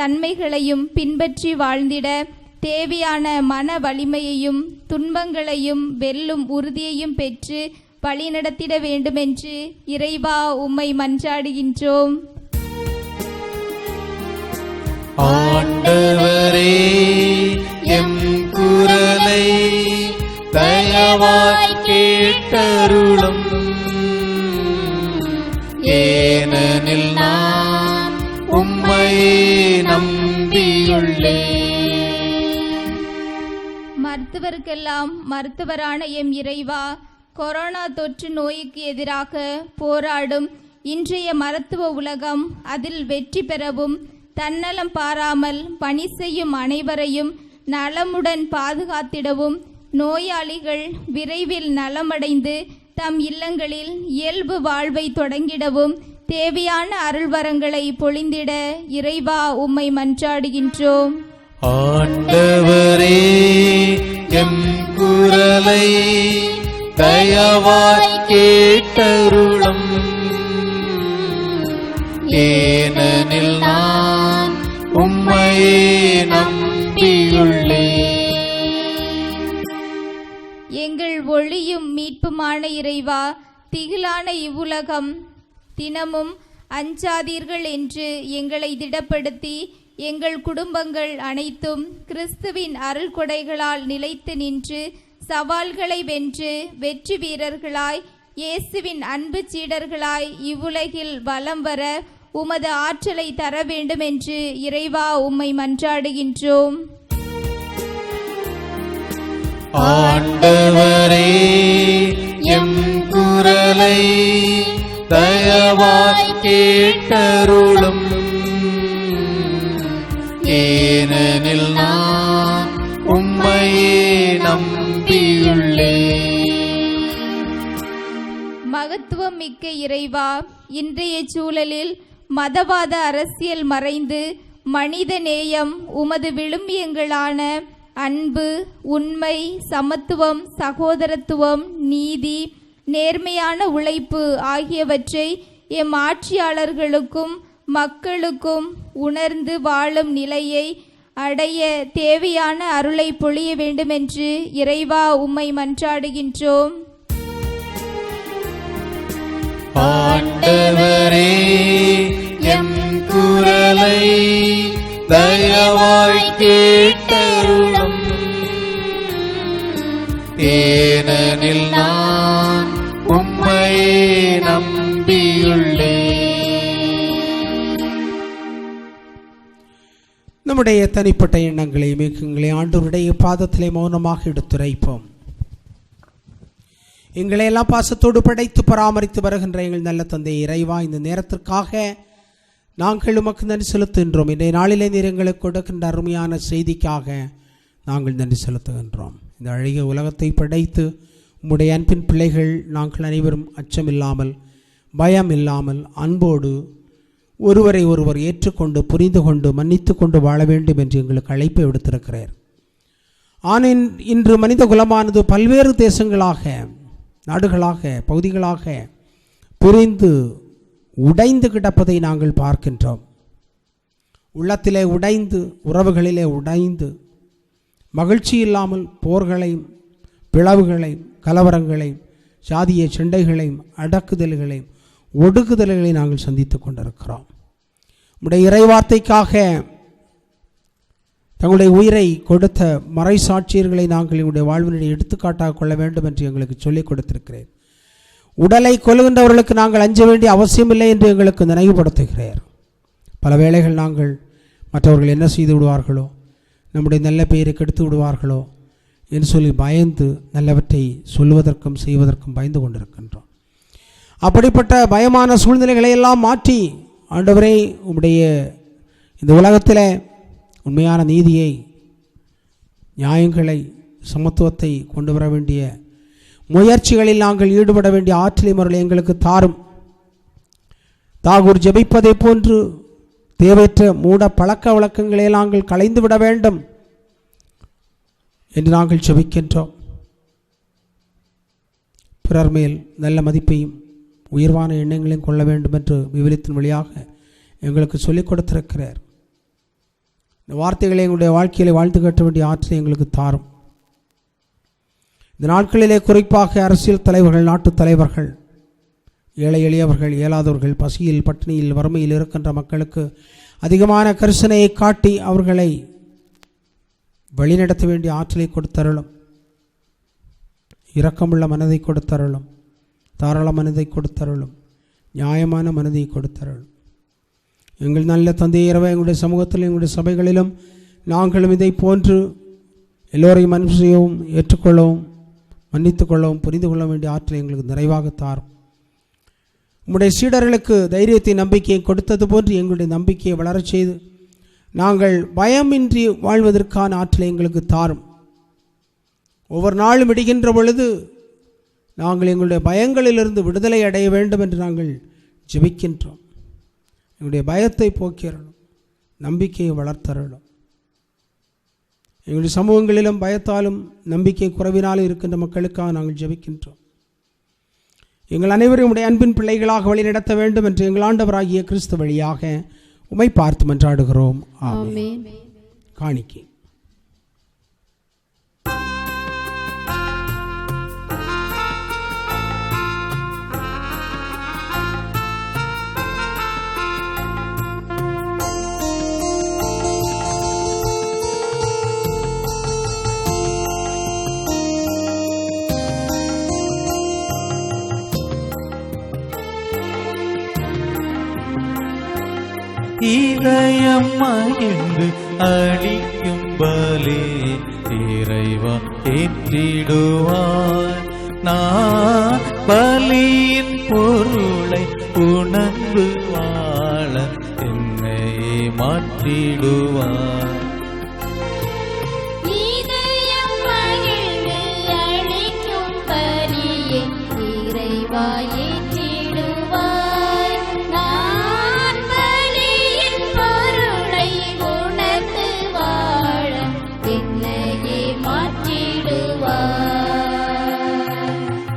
தன்மைகளையும் பின்பற்றி வாழ்ந்திட தேவையான மன வலிமையையும் துன்பங்களையும் வெல்லும் உறுதியையும் பெற்று வழிநடத்திட வேண்டுமென்று இறைவா உம்மை மன்றாடுகின்றோம். ஆண்டவரே, எம் குரலை தயவாய் கேட்டருளும். ஏனெனில் நான் உம்மையே நம்பியுள்ளேன். மருத்துவருக்கெல்லாம் மருத்துவரான எம் இறைவா, கொரோனா தொற்று நோய்க்கு எதிராக போராடும் இன்றைய மருத்துவ உலகம் அதில் வெற்றி பெறவும், தன்னலம் பாராமல் பணி செய்யும் அனைவரையும் நலமுடன் பாதுகாத்திடவும், நோயாளிகள் விரைவில் நலமடைந்து தம் இல்லங்களில் இயல்பு வாழ்வை தொடங்கிடவும் தேவையான அருள்வரங்களை பொழிந்திட இறைவா உம்மை மன்றாடுகின்றோம். ஆண்டவரே, எம் குரலை தயவாய் கேட்டருளும். ஏனெனில் நான் உம்மையே நம்பியுள்ளேன். எங்கள் ஒளியும் மீட்புமான இறைவா, திகிலான இவ்வுலகம் தினமும் அஞ்சாதீர்கள் என்று எங்களை திடப்படுத்தி, எங்கள் குடும்பங்கள் அனைத்தும் கிறிஸ்துவின் அருள் கொடைகளால் நிலைத்து நின்று சவால்களை வென்று வெற்றி வீரர்களாய், இயேசுவின் அன்பு சீடர்களாய் இவ்வுலகில் வலம் வர உமது ஆற்றலை தர வேண்டும் என்று இறைவா உம்மை மன்றாடுகின்றோம். ஆண்டவரே, எம் குரலை தயவாய் கேட்டருளும். ஏனெனில் நான் உம்மையே நம்பியுள்ளேன். மகத்துவம் மிக்க இறைவா, இன்றைய சூழலில் மதவாத அரசியல் மறைந்து மனித நேயம், உமது விழுமியங்களான அன்பு, உண்மை, சமத்துவம், சகோதரத்துவம், நீதி, நேர்மையான உழைப்பு ஆகியவற்றை எம் ஆட்சியாளர்களுக்கும் மக்களுக்கும் உணர்ந்து வாழும் நிலையை அடைய தேவையான அருளை பொழிய வேண்டுமென்று இறைவா உம்மை மன்றாடுகின்றோம். ஆண்டவரே, எம் குரலை தயவாய் கேட்டருளும். ஏனெனில் நான் உம்மையே நம்பியுள்ளேன். நம்முடைய தனிப்பட்ட எண்ணங்களை மிகங்களை ஆண்டவருடைய பாதத்திலே மௌனமாக எடுத்துரைப்போம். எங்களை எல்லாம் பாசத்தோடு படைத்து பராமரித்து வருகின்ற எங்கள் நல்ல தந்தை இறைவா, இந்த நேரத்திற்காக நாங்கள் உமக்கு நன்றி செலுத்துகின்றோம். இன்றைய நாளிலே நீர் எங்களுக்கு கொடுக்கின்ற அருமையான செய்திக்காக நாங்கள் நன்றி செலுத்துகின்றோம். இந்த அழகிய உலகத்தை படைத்து உம்முடைய அன்பின் பிள்ளைகள் நாங்கள் அனைவரும் அச்சமில்லாமல், பயம் இல்லாமல், அன்போடு ஒருவரை ஒருவர் ஏற்றுக்கொண்டு புரிந்து கொண்டு மன்னித்து கொண்டு வாழ வேண்டும் என்று எங்களுக்கு அழைப்பு விடுத்திருக்கிறார். ஆனால் இன்று மனித குலமானது பல்வேறு தேசங்களாக, நாடுகளாக, பகுதிகளாக பிரிந்து உடைந்து கிடப்பதை நாங்கள் பார்க்கின்றோம். உள்ளத்திலே உடைந்து, உறவுகளிலே உடைந்து, மகிழ்ச்சி இல்லாமல் போர்களையும் பிளவுகளையும் கலவரங்களையும் சாதிய சண்டைகளையும் அடக்குதல்களையும் ஒடுக்குதல்களை நாங்கள் சந்தித்து கொண்டிருக்கிறோம். உம்முடைய இறைவார்த்தைக்காக தங்களுடைய உயிரை கொடுத்த மறை சாட்சியர்களை நாங்கள் எங்களுடைய வாழ்வினுடைய எடுத்துக்காட்டாக கொள்ள வேண்டும் என்று எங்களுக்கு சொல்லிக் கொடுத்திருக்கிறேன். உடலை கொல்கின்றவர்களுக்கு நாங்கள் அஞ்ச வேண்டிய அவசியமில்லை என்று எங்களுக்கு நினைவுபடுத்துகிறார். பல வேளைகள் நாங்கள் மற்றவர்கள் என்ன செய்து விடுவார்களோ, நம்முடைய நல்ல பெயரை கெடுத்து விடுவார்களோ என்று சொல்லி பயந்து நல்லவற்றை சொல்வதற்கும் செய்வதற்கும் பயந்து கொண்டிருக்கின்றோம். அப்படிப்பட்ட பயமான சூழ்நிலைகளை எல்லாம் மாற்றி, ஆண்டவரே, உம்முடைய இந்த உலகத்தில் உண்மையான நீதியை, நியாயங்களை, சமத்துவத்தை கொண்டு வர வேண்டிய முயற்சிகளில் நாங்கள் ஈடுபட வேண்டிய ஆற்றலை முறையை எங்களுக்கு தாரும். தாகூர் ஜெபிப்பதை போன்று தேவையற்ற மூட பழக்க வழக்கங்களை நாங்கள் களைந்து விட வேண்டும் என்று நாங்கள் ஜெபிக்கின்றோம். பிறர் மேல் நல்ல மதிப்பையும் உயர்வான எண்ணங்களையும் கொள்ள வேண்டும் என்று விவிலியத்தின் வழியாக எங்களுக்கு சொல்லிக் கொடுத்திருக்கிறார். இந்த வார்த்தைகளை எங்களுடைய வாழ்க்கையில் வாழ்த்து கட்ட வேண்டிய ஆற்றலை எங்களுக்கு தாரும். இந்த நாட்களிலே குறிப்பாக அரசியல் தலைவர்கள், நாட்டு தலைவர்கள், ஏழை எளியவர்கள், இயலாதவர்கள், பசியில் பட்டினியில் வறுமையில் இருக்கின்ற மக்களுக்கு அதிகமான கரிசனையை காட்டி அவர்களை வழிநடத்த வேண்டிய ஆற்றலை கொடுத்தருளும். இரக்கமுள்ள மனதை கொடுத்தருளும். தாராள மனதை கொடுத்தருளும். நியாயமான மனதை கொடுத்தருளும். எங்கள் நல்ல தந்தையரவை எங்களுடைய சமூகத்திலும் எங்களுடைய சபைகளிலும் நாங்களும் இதை போன்று எல்லோரையும் அன்பு செய்யவும், ஏற்றுக்கொள்ளவும், மன்னித்து கொள்ளவும், புரிந்து கொள்ள வேண்டிய ஆற்றலை எங்களுக்கு நிறைவாக தாரும். உம்முடைய சீடர்களுக்கு தைரியத்தை, நம்பிக்கையை கொடுத்தது போன்று எங்களுடைய நம்பிக்கையை வளரச் செய்து நாங்கள் பயமின்றி வாழ்வதற்கான ஆற்றலை எங்களுக்கு தாரும். ஒவ்வொரு நாளும் விடுகின்ற பொழுது நாங்கள் எங்களுடைய பயங்களிலிருந்து விடுதலை அடைய வேண்டும் என்று நாங்கள் ஜெபிக்கின்றோம். எங்களுடைய பயத்தை போக்கிறோம், நம்பிக்கையை வளர்த்தரணும். எங்களுடைய சமூகங்களிலும் பயத்தாலும் நம்பிக்கை குறைவினாலும் இருக்கின்ற மக்களுக்காக நாங்கள் ஜெபிக்கின்றோம். எங்கள் அனைவரும் உடைய அன்பின் பிள்ளைகளாக வழிநடத்த வேண்டும் என்று எங்கள் ஆண்டவராகிய கிறிஸ்து வழியாக உம்மை பார்த்து மன்றாடுகிறோம். ஆமென். காணிக்கை. இதயம் மகிழ்ந்து அளிக்கும் பலி இறைவா ஏற்றிடுவார். நான் பலியின் பொருளை உணர்ந்து வாழ என்னையே மாற்றிடுவார்.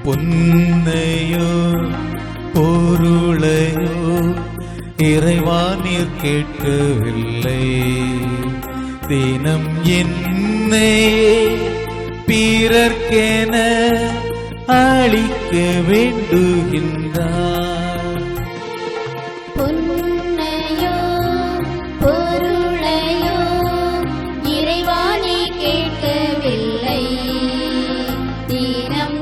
பொன்னையோ பொருளையோ இறைவா நீர் கேட்கவில்லை. தினம் என்னையே பிறர்க்கென அளிக்க வேண்டுகின்றார். பொன்னையோ பொருளையோ இறைவா நீர் கேட்கவில்லை. தினம்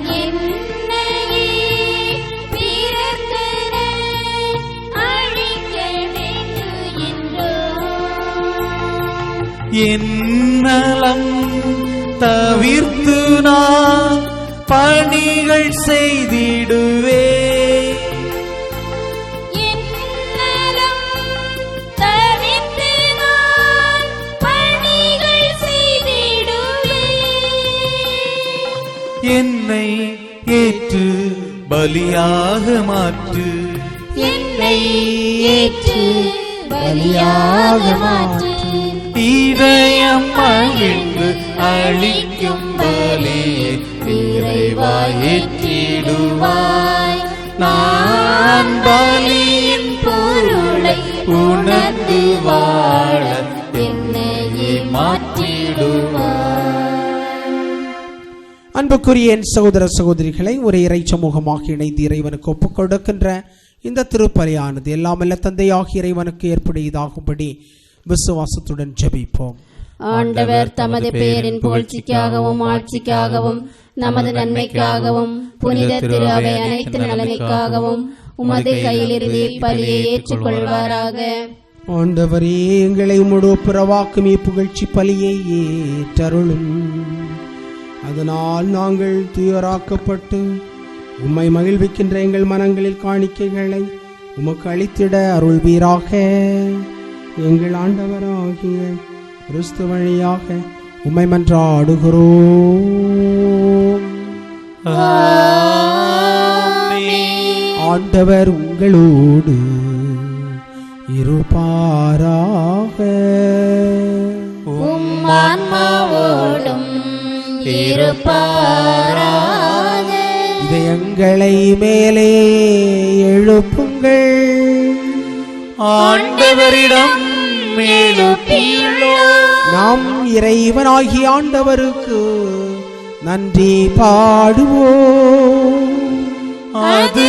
என்னலம் தவிர்த்து நான் பணிகள் செய்திடுவே. என்னை ஏற்று பலியாக மாற்று. என்னை ஏற்று பலியாக மாற்று. இதயம் மகிழ்ந்து அளிக்கும் பலியை இறைவா ஏற்றிடுவாய். நான் பலியின் பொருளை உணர்ந்து வாழ என்னையே மாற்றிடுவாய். அன்புக்குரிய என் சகோதர சகோதரிகளை, ஒரு இறை சமூகமாக இணைந்து இறைவனுக்கு ஒப்புக் கொடுக்கின்ற இந்த திருப்பலியானது எல்லாம் அல்ல தந்தையாகிய இறைவனுக்கு ஏற்புடையதாகும்படி விசுவாசத்துடன் ஜெபிப்போம். ஆண்டவர் தமது பெயரின் புகழ்ச்சிக்காகவும் ஆட்சிக்காகவும் நமது நன்மைக்காகவும் புனித திரு அவை அனைத்து நலனுக்காகவும் உமது கையிலிருந்து பலியை ஏற்றுக்கொள்வாராக. ஆண்டவரே, எங்களை உம்முடைய ஒப்புரவாக்கும் இப்புகழ்ச்சி பலியை ஏற்றருளும். அதனால் நாங்கள் துயராக்கப்பட்டு உம்மை மகிழ்விக்கின்ற எங்கள் மனங்களில் காணிக்கைகளை உமக்கு அளித்திட அருள்வீராக. எங்கள் ஆண்டவராகிய கிறிஸ்து வழியாக உம்மை மன்றாடுகிறோம். ஆண்டவர் உங்களோடு இருப்பாராக. உம் ஆன்மாவோடும் இருப்பாராக. இதயங்களை மேலே எழுப்புங்கள். ஆண்டவரிடம் நாம் இறைவனாகிய ஆண்டவருக்கு நன்றி பாடுவோம். அது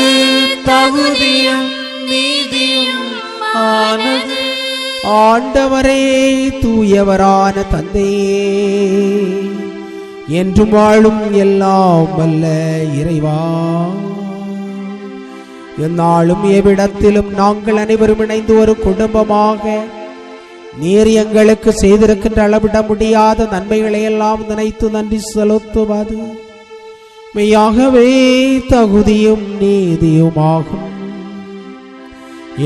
தகுதியும் நீதியும் ஆனது. ஆண்டவரே, தூயவரான தந்தையே, என்றும் வாழும் எல்லாம் வல்ல இறைவா, எந்நாளும் எவ்விடத்திலும் நாங்கள் அனைவரும் இணைந்து ஒரு குடும்பமாக நீர் எங்களுக்கு செய்திருக்கின்ற அளவிட முடியாத நன்மைகளை எல்லாம் நினைத்து நன்றி செலுத்துவது மெய்யாகவே தகுதியும் நீதியுமாகும்.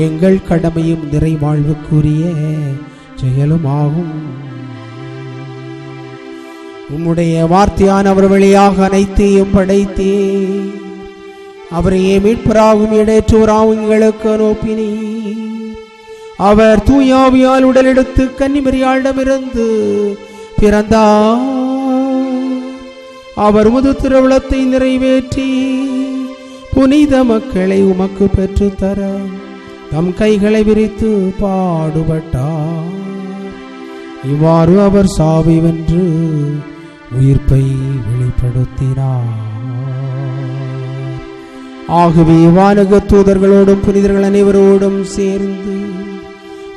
எங்கள் கடமையும் நிறைவாழ்வுக்குரிய செயலுமாகும். உம்முடைய வார்த்தையானவர் வழியாக அனைத்தையும் படைத்தே அவரையே மீட்பராகும் இடைச்சோராகும் எங்களுக்கு அனுப்பினீ. அவர் தூயாவியால் உடலெடுத்து கன்னிமரியாளிடமிருந்து பிறந்தார். அவர் உமது திருவுளத்தை நிறைவேற்றி புனித மக்களை உமக்கு பெற்றுத்தர தம் கைகளை விரித்து பாடுபட்டார். இவ்வாறு அவர் சாவை வென்று உயிர்ப்பை வெளிப்படுத்தினார். ஆகவே வானக தூதர்களோடும் புனிதர்கள் அனைவரோடும் சேர்ந்து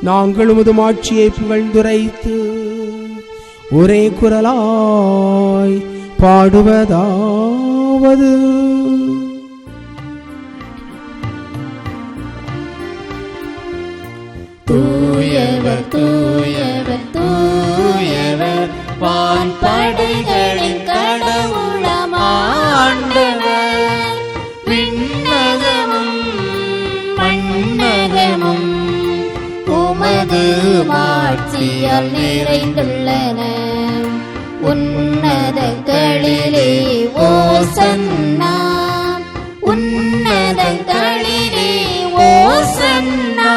நாங்கள் உமது மாட்சியை புகழ்ந்துரைத்து ஒரே குரலாய் பாடுவதாவது: தூயவர் தூயவர் தூயவர் வான்படைகளின் கடவுளம் ஆண்டவர், விண்ணகமும் மண்ணகமும் உமது மாட்சியால் நிறைந்துள்ளன. உன்னதங்களிலே ஓசன்னா, உன்னதங்களிலே ஓசன்னா.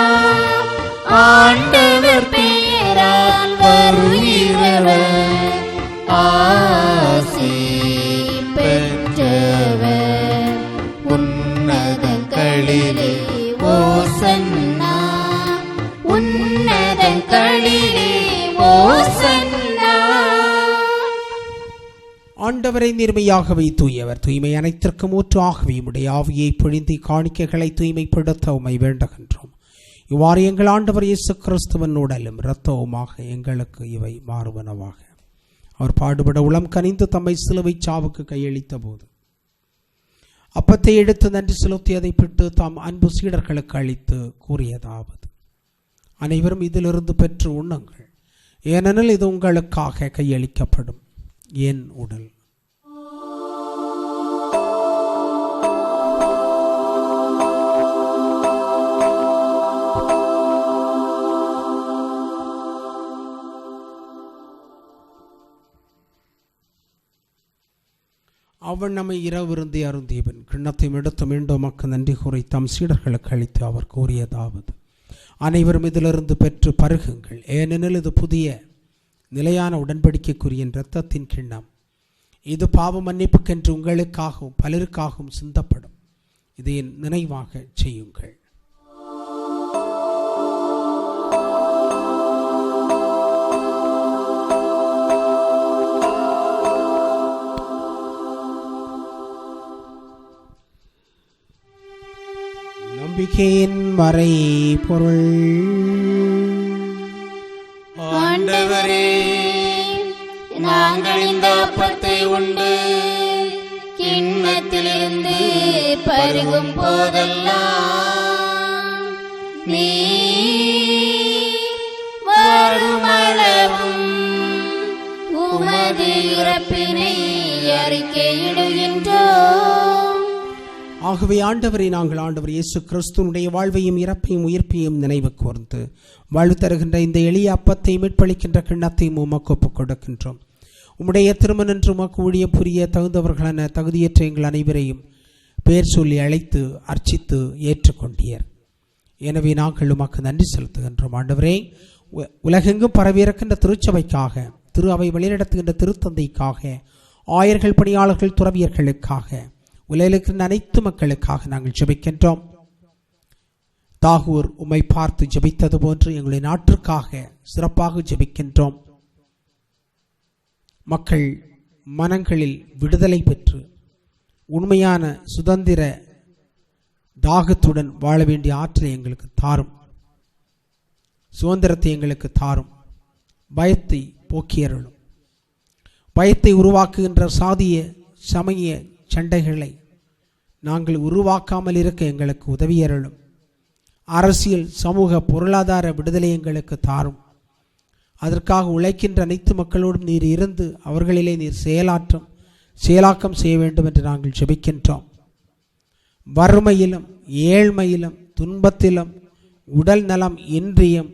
ஆண்டவர் பெயரால் வருகிறவர் ஆசி பெற்றவர். உன்னதங்களிலே ஓசன்னா, உன்னதங்களிலே ஓசன்னா. ஆண்டவரை நேர்மையாகவே தூயவர், தூய்மை அனைத்திற்கும் ஊற்றாகவே உம்முடைய ஆவியை பொழிந்து காணிக்கைகளை தூய்மைப்படுத்த உம்மை வேண்டுகின்றோம். இவ்வாறு எங்கள் ஆண்டவர் இயேசு கிறிஸ்துவின் உடலும் இரத்தவுமாக எங்களுக்கு இவை மாறுவனவாக. அவர் பாடுபட உளம் கனிந்து தம்மை சிலுவை சாவுக்கு கையளித்த போது அப்பத்தை எடுத்து நன்றி செலுத்தி அதை பிட்டு தாம் அன்பு சீடர்களுக்கு அளித்து கூறியதாவது: அனைவரும் இதிலிருந்து பெற்று உண்ணுங்கள், ஏனெனில் இது உங்களுக்காக கையளிக்கப்படும் என் உடல். அவன் நம்மை இரவிருந்தி அருந்தியவன் கிண்ணத்தை எடுத்து மீண்டும் மக்கள் நன்றி கூறி தம் சீடர்களுக்கு அளித்து அவர் கூறியதாவது: அனைவரும் இதிலிருந்து பெற்று பருகுங்கள், ஏனெனில் இது புதிய நிலையான உடன்படிக்கைக்குரிய இரத்தத்தின் கிண்ணம். இது பாவ மன்னிப்புக்கென்று உங்களுக்காகவும் பலருக்காகவும் சிந்தப்படும். இதை என் நினைவாக செய்யுங்கள். நம்பிக்கையின் மறை பொருள். ஆண்டவரே, நாங்கள் இந்த அப்பத்தை உண்டு கிண்ணத்திலிருந்து பருகும் போதெல்லாம் நீர் வருமளவும் உமது இறப்பினை அறிக்கையிடுகின்றோம். ஆகவே ஆண்டவரை, நாங்கள் ஆண்டவர் இயேசு கிறிஸ்துனுடைய வாழ்வையும் இறப்பையும் உயிர்ப்பையும் நினைவு கூர்ந்து வாழ்வு தருகின்ற இந்த எளிய அப்பத்தை மீட்பளிக்கின்ற கிண்ணத்தையும் உமக்கு ஒப்புக் கொடுக்கின்றோம். உம்முடைய திருமணன்று உமக்கு ஊழியம் புரிய தகுந்தவர்களான தகுதியற்ற எங்கள் அனைவரையும் பெயர் சொல்லி அழைத்து அர்ச்சித்து ஏற்றுக்கொண்டீர். எனவே நாங்கள் உமக்கு நன்றி செலுத்துகின்றோம். ஆண்டவரே, உலகெங்கும் பரவியிருக்கின்ற திருச்சபைக்காக, திரு அவை வழிநடத்துகின்ற திருத்தந்தைக்காக, ஆயர்கள், பணியாளர்கள், துறவியர்களுக்காக, உலகில் இருக்கின்ற அனைத்து மக்களுக்காக நாங்கள் ஜெபிக்கின்றோம். தாகூர் உம்மை பார்த்து ஜெபித்தது போன்று எங்களுடைய நாட்டிற்காக சிறப்பாக ஜெபிக்கின்றோம். மக்கள் மனங்களில் விடுதலை பெற்று உண்மையான சுதந்திர தாகத்துடன் வாழ வேண்டிய ஆற்றலை எங்களுக்கு தாரும். சுதந்திரத்தை எங்களுக்கு தாரும். பயத்தை போக்கியருளும். பயத்தை உருவாக்குகின்ற சாதிய சமய சண்டைகளை நாங்கள் உருவாக்காமல் இருக்க எங்களுக்கு உதவியருளும். அரசியல் சமூக பொருளாதார விடுதலை எங்களுக்கு தாரும். அதற்காக உழைக்கின்ற அனைத்து மக்களோடும் நீர் இருந்து அவர்களிலே நீர் செயலாக்கம் செய்ய வேண்டும் என்று நாங்கள் ஜெபிக்கின்றோம். வறுமையிலும் ஏழ்மையிலும் துன்பத்திலும் உடல் நலம் இன்றியும்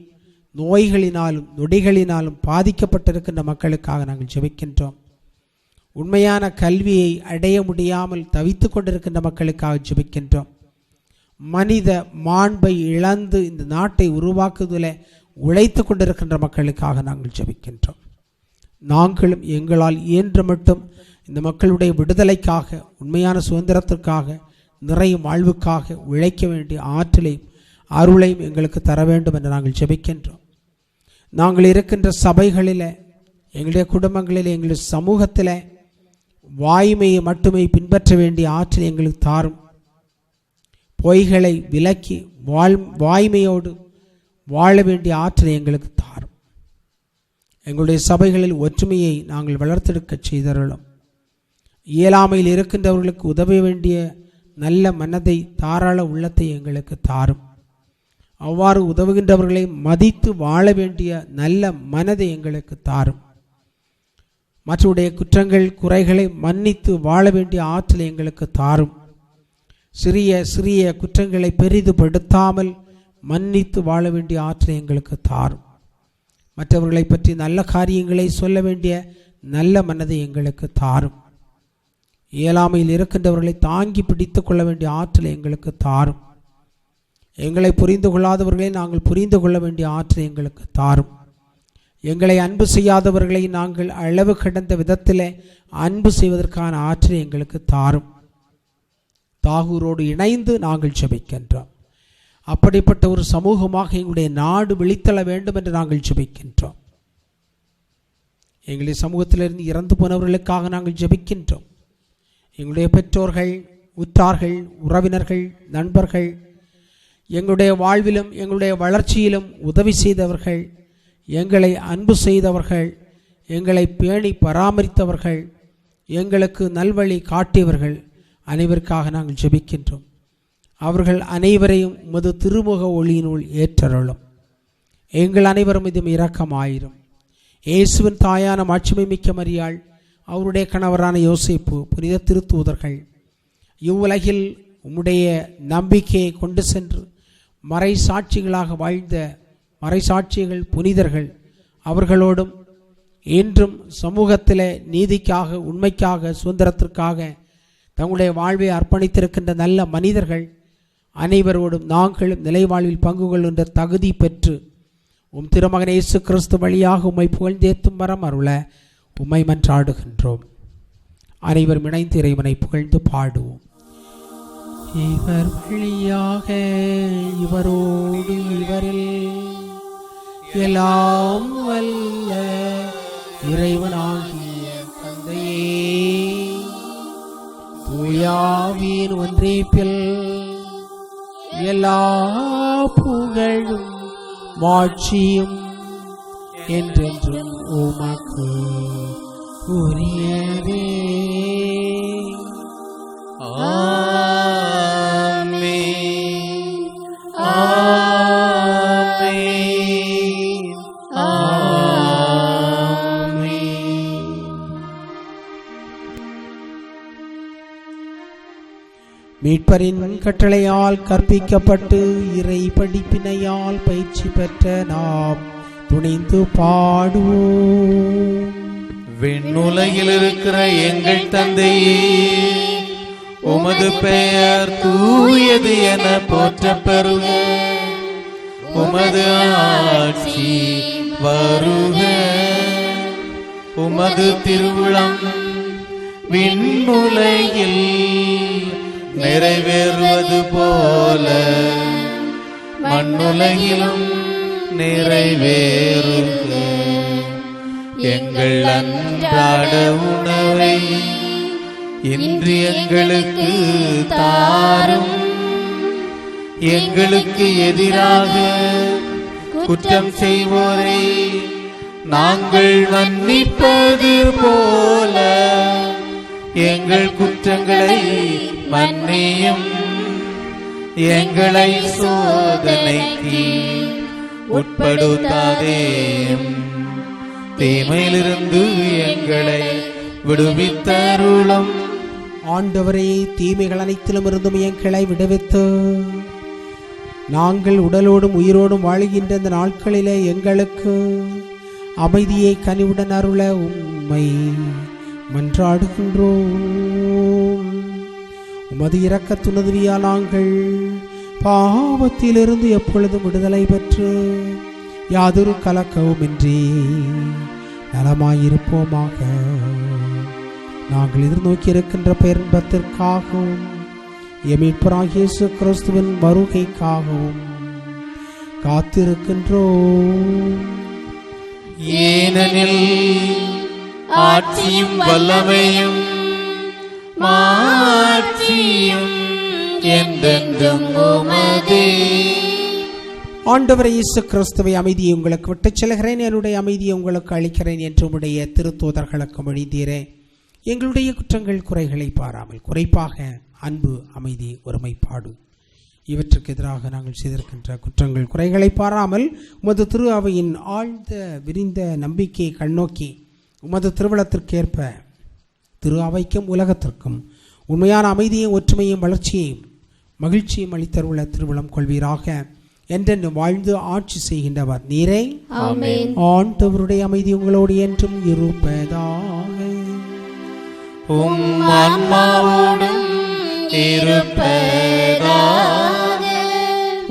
நோய்களினாலும் நொடிகளினாலும் பாதிக்கப்பட்டிருக்கின்ற மக்களுக்காக நாங்கள் ஜெபிக்கின்றோம். உண்மையான கல்வியை அடைய முடியாமல் தவித்து கொண்டிருக்கின்ற மக்களுக்காக ஜெபிக்கின்றோம். மனித மாண்பை இழந்து இந்த நாட்டை உருவாக்குவதில் உழைத்து கொண்டிருக்கின்ற மக்களுக்காக நாங்கள் ஜெபிக்கின்றோம். நாங்களும் எங்களால் இயன்ற மட்டும் இந்த மக்களுடைய விடுதலைக்காக, உண்மையான சுதந்திரத்திற்காக, நிறையும் வாழ்வுக்காக உழைக்க வேண்டிய ஆற்றலையும் அருளையும் எங்களுக்கு தர வேண்டும் என்று நாங்கள் ஜெபிக்கின்றோம். நாங்கள் இருக்கின்ற சபைகளில், எங்களுடைய குடும்பங்களில், எங்களுடைய சமூகத்தில் வாய்மையை மட்டுமே பின்பற்ற வேண்டிய ஆற்றலை எங்களுக்கு தாரும். பொய்களை விலக்கி வாய்மையோடு வாழ வேண்டிய ஆற்றலை எங்களுக்கு தாரும். எங்களுடைய சபைகளில் ஒற்றுமையை நாங்கள் வளர்த்தெடுக்க செய்தருளும். இயலாமையில் இருக்கின்றவர்களுக்கு உதவ வேண்டிய நல்ல மனதை, தாராள உள்ளத்தை எங்களுக்கு தாரும். அவ்வாறு உதவுகின்றவர்களை மதித்து வாழ வேண்டிய நல்ல மனதை எங்களுக்கு தாரும். மற்றவருடைய குற்றங்கள் குறைகளை மன்னித்து வாழ வேண்டிய ஆற்றலை எங்களுக்கு தாரும். சிறிய சிறிய குற்றங்களை பெரிதுபடுத்தாமல் மன்னித்து வாழ வேண்டிய ஆற்றலை எங்களுக்கு தாரும். மற்றவர்களை பற்றி நல்ல காரியங்களை சொல்ல வேண்டிய நல்ல மனதை எங்களுக்கு தாரும். இயலாமையில் இருக்கின்றவர்களை தாங்கி பிடித்து கொள்ள வேண்டிய ஆற்றலை எங்களுக்கு தாரும். எங்களை புரிந்து கொள்ளாதவர்களை நாங்கள் புரிந்து கொள்ள வேண்டிய ஆற்றலை எங்களுக்கு தாரும். எங்களை அன்பு செய்யாதவர்களை நாங்கள் அளவு கடந்த விதத்தில் அன்பு செய்வதற்கான ஆற்றலை எங்களுக்கு தாரும். தாகூரோடு இணைந்து நாங்கள் ஜெபிக்கின்றோம். அப்படிப்பட்ட ஒரு சமூகமாக எங்களுடைய நாடு விழித்தள வேண்டும் என்று நாங்கள் ஜெபிக்கின்றோம். எங்களுடைய சமூகத்திலிருந்து இறந்து போனவர்களுக்காக நாங்கள் ஜெபிக்கின்றோம். எங்களுடைய பெற்றோர்கள், உற்றார்கள், உறவினர்கள், நண்பர்கள், எங்களுடைய வாழ்விலும் எங்களுடைய வளர்ச்சியிலும் உதவி செய்தவர்கள், எங்களை அன்பு செய்தவர்கள், எங்களை பேணி பராமரித்தவர்கள், எங்களுக்கு நல்வழி காட்டியவர்கள் அனைவருக்காக நாங்கள் ஜெபிக்கின்றோம். அவர்கள் அனைவரையும் உமது திருமுக ஒளியினுள் ஏற்றருளும். எங்கள் அனைவரும் இதும் இரக்கமாயிரும். இயேசுவின் தாயான மாட்சிமை மிக்க மரியாள், அவருடைய கணவரான யோசேப்பு, புனித திருத்தூதர்கள், இவ்வுலகில் உம்முடைய நம்பிக்கையை கொண்டு சென்று மறைசாட்சிகளாக வாழ்ந்த மறைசாட்சிகள் புனிதர்கள், அவர்களோடும் இன்றும் சமூகத்தில் நீதிக்காக, உண்மைக்காக, சுதந்திரத்திற்காக தங்களுடைய வாழ்வை அர்ப்பணித்திருக்கின்ற நல்ல மனிதர்கள் அனைவரோடும் நாங்களும் நிலைவாழ்வில் பங்கு கொள்கின்ற தகுதி பெற்று உம் திருமகன் இயேசு கிறிஸ்து வழியாக உம்மை புகழ்ந்தேத்தும் வரம் அருள உம்மை மன்றாடுகின்றோம். அனைவரும் இணைந்து இறைவனை புகழ்ந்து பாடுவோம். இவர் வழியாக, இவரோடு, இவரில் எல்லாம் வல்ல இறைவனாகிய தந்தையே, தூயாவின் ஒன்றிப்பில் எல்லா புகழும் மாட்சியும் என்றென்றும் உமக்கு உரியதே. ஆமென், ஆமென், ஆமென். மீட்பரின் கட்டளையால் கற்பிக்கப்பட்டு இறை படிப்பினையால் பயிற்சி பெற்ற நாம் துணிந்து பாடுவோம். விண்ணுலகில் இருக்கிற எங்கள் தந்தையே, உமது பெயர் தூயது என போற்றப் பெறுக. உமது ஆட்சி வருக. உமது திருவுளம் விண்ணுலகில் நிறைவேறுவது போல மண்ணுலகிலும் நிறைவேறுக. எங்கள் அன்றாட உணவை இன்று எங்களுக்கு தாரும். எங்களுக்கு எதிராக குற்றம் செய்வோரை நாங்கள் மன்னிப்பது போல எங்கள் குற்றங்களை மன்னியும். எங்களை சோதனைக்கு உட்படுத்தாதேயும், தீமையிலிருந்து எங்களை விடுவித்தருளும். ஆண்டவரே, தீமைகள் அனைத்திலும் இருந்தும் எங்களை விடுவித்து நாங்கள் உடலோடும் உயிரோடும் வாழுகின்ற இந்த நாட்களிலே எங்களுக்கு அமைதியை கனிவுடன் அருள உம்மை மன்றாடுகின்றோம். உமது இரக்கத்துணர்வியால் நாங்கள் பாவத்திலிருந்து எப்பொழுதும் விடுதலை பெற்று யாதொரு கலக்கவுமின்றி நலமாயிருப்போமாக. நாங்கள் எதிர்நோக்கி இருக்கின்ற பேரின்பத்திற்காகவும் மீட்பராகிய இயேசு கிறிஸ்துவின் வருகைக்காகவும் காத்திருக்கின்றோம். ஏனெனில் ஆட்சியும் வல்லமையும் மாட்சியும் என்றென்றும் உமதே. ஆண்டவரே இயேசு கிறிஸ்துவை, அமைதியை உங்களுக்கு விட்டுச் செல்கிறேன், என்னுடைய அமைதியை உங்களுக்கு அளிக்கிறேன் என்று உம்முடைய திருத்தூதர்களுக்கு மொழிந்தீரே. எங்களுடைய குற்றங்கள் குறைகளை பாராமல், குறிப்பாக அன்பு, அமைதி, ஒருமைப்பாடு இவற்றுக்கு எதிராக நாங்கள் செய்திருக்கின்ற குற்றங்கள் குறைகளை பாராமல் உமது திரு அவையின் ஆழ்ந்த விரிந்த நம்பிக்கையை கண்ணோக்கி உமது திருவிழத்திற்கேற்ப திரு அவைக்கும் உலகத்திற்கும் உண்மையான அமைதியையும் ஒற்றுமையும் வளர்ச்சியையும் மகிழ்ச்சியும் அளித்தருள திருவிழம் கொள்வீராக. என்றென்று வாழ்ந்து ஆட்சி செய்கின்றவர் நீரே. ஆண்டவருடைய அமைதி உங்களோடு என்றும் இருப்பதாக.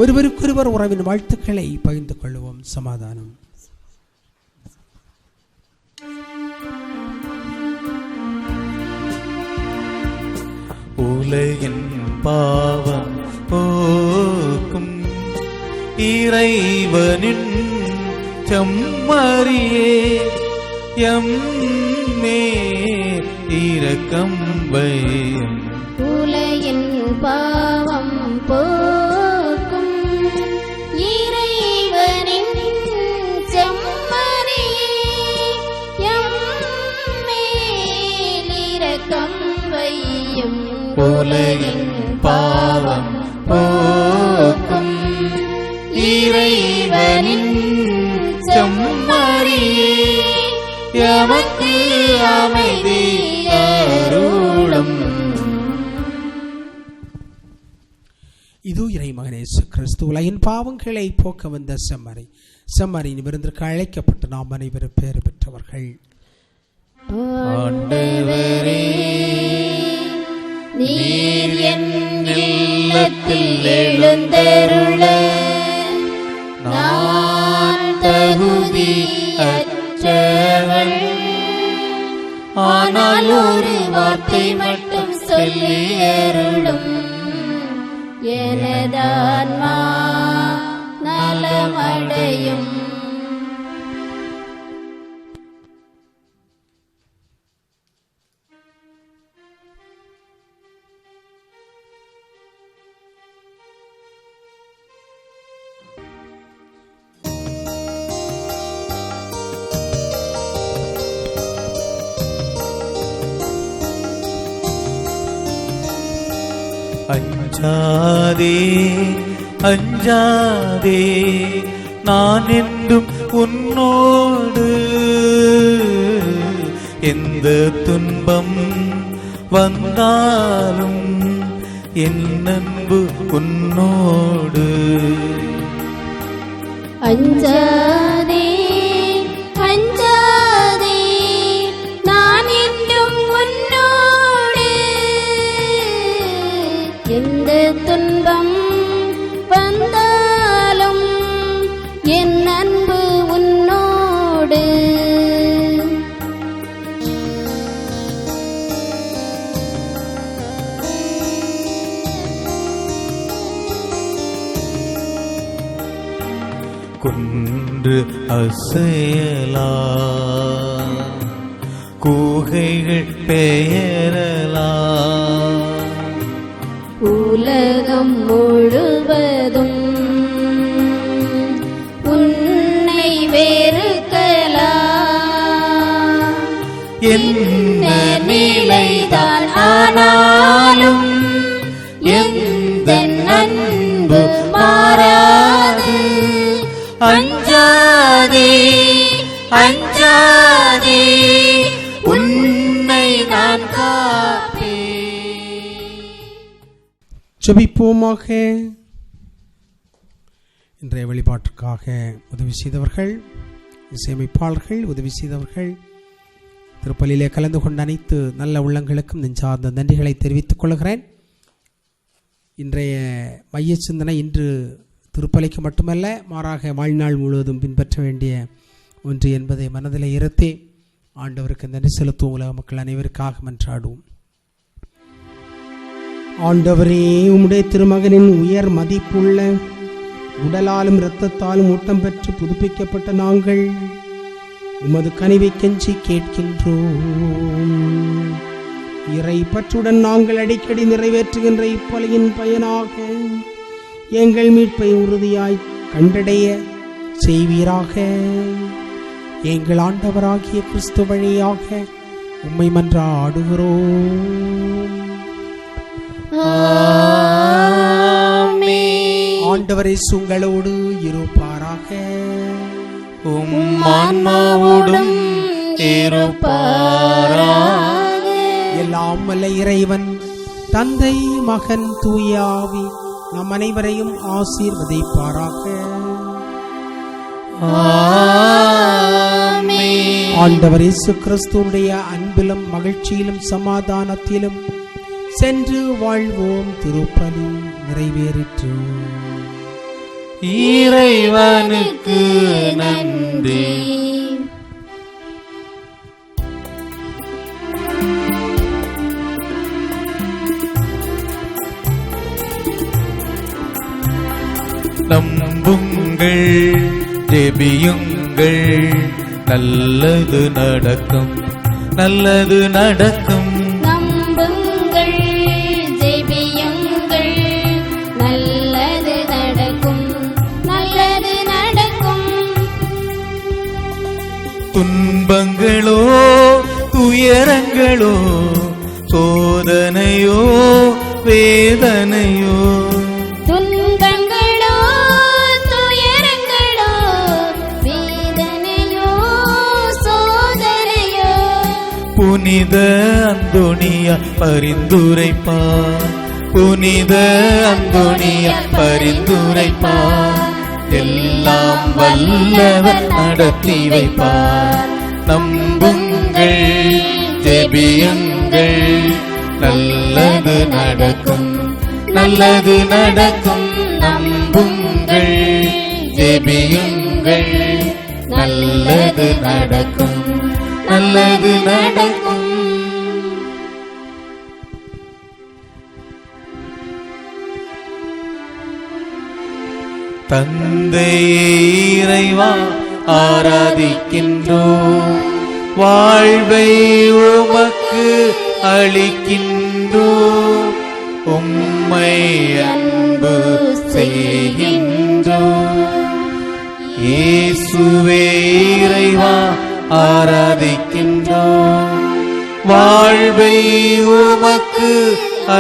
ஒருவருக்கொருவர் உறவின் வாழ்த்துக்களை பகிர்ந்து கொள்வோம். சமாதானம். உலகின் பாவம் போக்கும் இறைவனின் செம்மறியே எம்மேல் இரக்கம் வையும். உலகின் பாவம் போக்கும் இறைவனின் செம்மறியே எம்மேல் இரக்கம் வையும். உலகின் பாவம் போக்கும் இறைவனின் செம்மறியே எமக்கு அமைதி அருளும். இது இறைமகன் இயேசு கிறிஸ்து உலகின் பாவங்களை போக்க வந்த செம்மறி. செம்மறியின் விருந்திற்கு அழைக்கப்பட்டு நாம் அனைவரும் பேறு பெற்றவர்கள். ஆண்டவரே, நீர் என் இல்லத்தில் எழுந்தருள நான் தகுதி அற்றவன். ஆனால் ஒரு வார்த்தை மட்டும் சொல்லி அருளும், எனதான்மா நலமடையும். அஞ்சாதே அஞ்சாதே, நான் என்றும் உன்னோடு. எந்த துன்பம் வந்தாலும் என் அன்பு உன்னோடு. அஞ்சாதே அஞ்சாதே, நான் என்றும் உன்னோடு. எந்த துன்பம் வந்தாலும் என் அன்பு உன்னோடு. குன்று அசையலா, கூகைகள் பெயரலா, உலகம் முழுவதும் உன் ஜெபிப்போமாக. இன்றைய வழிபாட்டிற்காக உதவி செய்தவர்கள், இசையமைப்பாளர்கள், உதவி செய்தவர்கள், திருப்பலியிலே கலந்து கொண்ட அனைத்து நல்ல உள்ளங்களுக்கும் நெஞ்சார்ந்த நன்றிகளை தெரிவித்துக் கொள்கிறேன். இன்றைய மைய சிந்தனை இன்று திருப்பலிக்கு மட்டுமல்ல, மாறாக வாழ்நாள் முழுவதும் பின்பற்ற வேண்டிய ஒன்று என்பதை மனதில் இருத்தி ஆண்டவருக்கு நன்றி செலுத்துவோம். உலக மக்கள் அனைவருக்காக மன்றாடுவோம். ஆண்டவரே, உம்முடைய திருமகனின் உயர் மதிப்புள்ள உடலாலும் இரத்தத்தாலும் ஊட்டம் பெற்று புதுப்பிக்கப்பட்ட நாங்கள் உமது கனிவை கெஞ்சி கேட்கின்றோம். இறை பற்றுடன் நாங்கள் அடிக்கடி நிறைவேற்றுகின்ற இப்பலியின் பயனாக எங்கள் மீட்பை உறுதியாய் கண்டடைய செய்வீராக. எங்கள் ஆண்டவராகிய கிறிஸ்து வழியாக உம்மை மன்றாடுகிறோம். ஆண்டவரே, உங்களோடு இருப்பாராக. ஆன்மாவோடும் இருப்பாராக. எல்லாம் வல்ல இறைவன் தந்தை, மகன், தூய ஆவி நம் அனைவரையும் ஆசீர்வதிப்பாராக. ஆண்டவர் இயேசு கிறிஸ்துவுடைய அன்பிலும் மகிழ்ச்சியிலும் சமாதானத்திலும் சென்று வாழ்வோம். திருப்பலி நிறைவேறிற்று. இறைவனுக்கு நன்றி. நம்புங்கள், ஜெபியுங்கள், நல்லது நடக்கும், நல்லது நடக்கும். நம்புங்கள், ஜெபியுங்கள், நல்லது நடக்கும், நல்லது நடக்கும். துன்பங்களோ துயரங்களோ சோதனையோ வேதனையோ, துன்பங்களோ துயரங்களோ வேதனையோ சோதனையோ, புனித அந்தோணியா பரிந்துரைப்பார், புனித அந்தோணியா பரிந்துரைப்பார், எல்லாம் வல்லவர் நடத்தி வைப்பார். நம்புங்கள், ஜெபியுங்கள், நல்லது நடக்கும், நல்லது நடக்கும். நம்புங்கள், ஜெபியுங்கள், நல்லது நடக்கும், நல்லது நடக்கும். தந்தையே இறைவா ஆராதிக்கின்றோம், வாழ்வை உமக்கு அளிக்கின்றோம், உம்மை அன்பு செய்கின்றோம். இயேசுவே இறைவா ஆராதிக்கின்றோம், வாழ்வை உமக்கு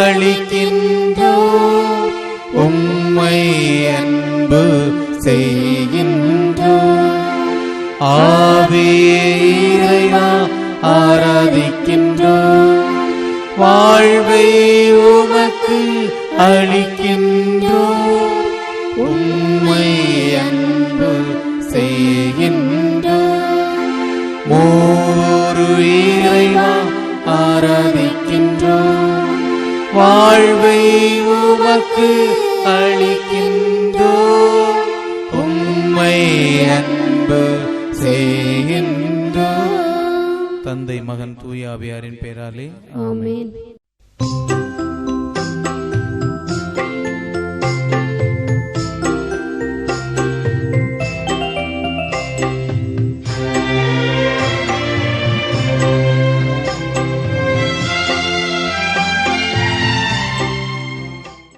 அளிக்கின்றோம், உம்மை அன்பு செய்கின்றோம். ஆவியே இறைவா ஆராதிக்கின்றோம், வாழ்வை உமக்கு அளிக்கின்றோம், உம்மை அன்பு செய்கின்றோம். மூவொரு இறைவா ஆராதிக்கின்றோம், வாழ்வை உமக்கு அளிக்கின்றோம், உம்மை அன்பு செய்கின்றோம். தந்தை, மகன், தூய ஆவியாரின் பெயராலே ஆமென்.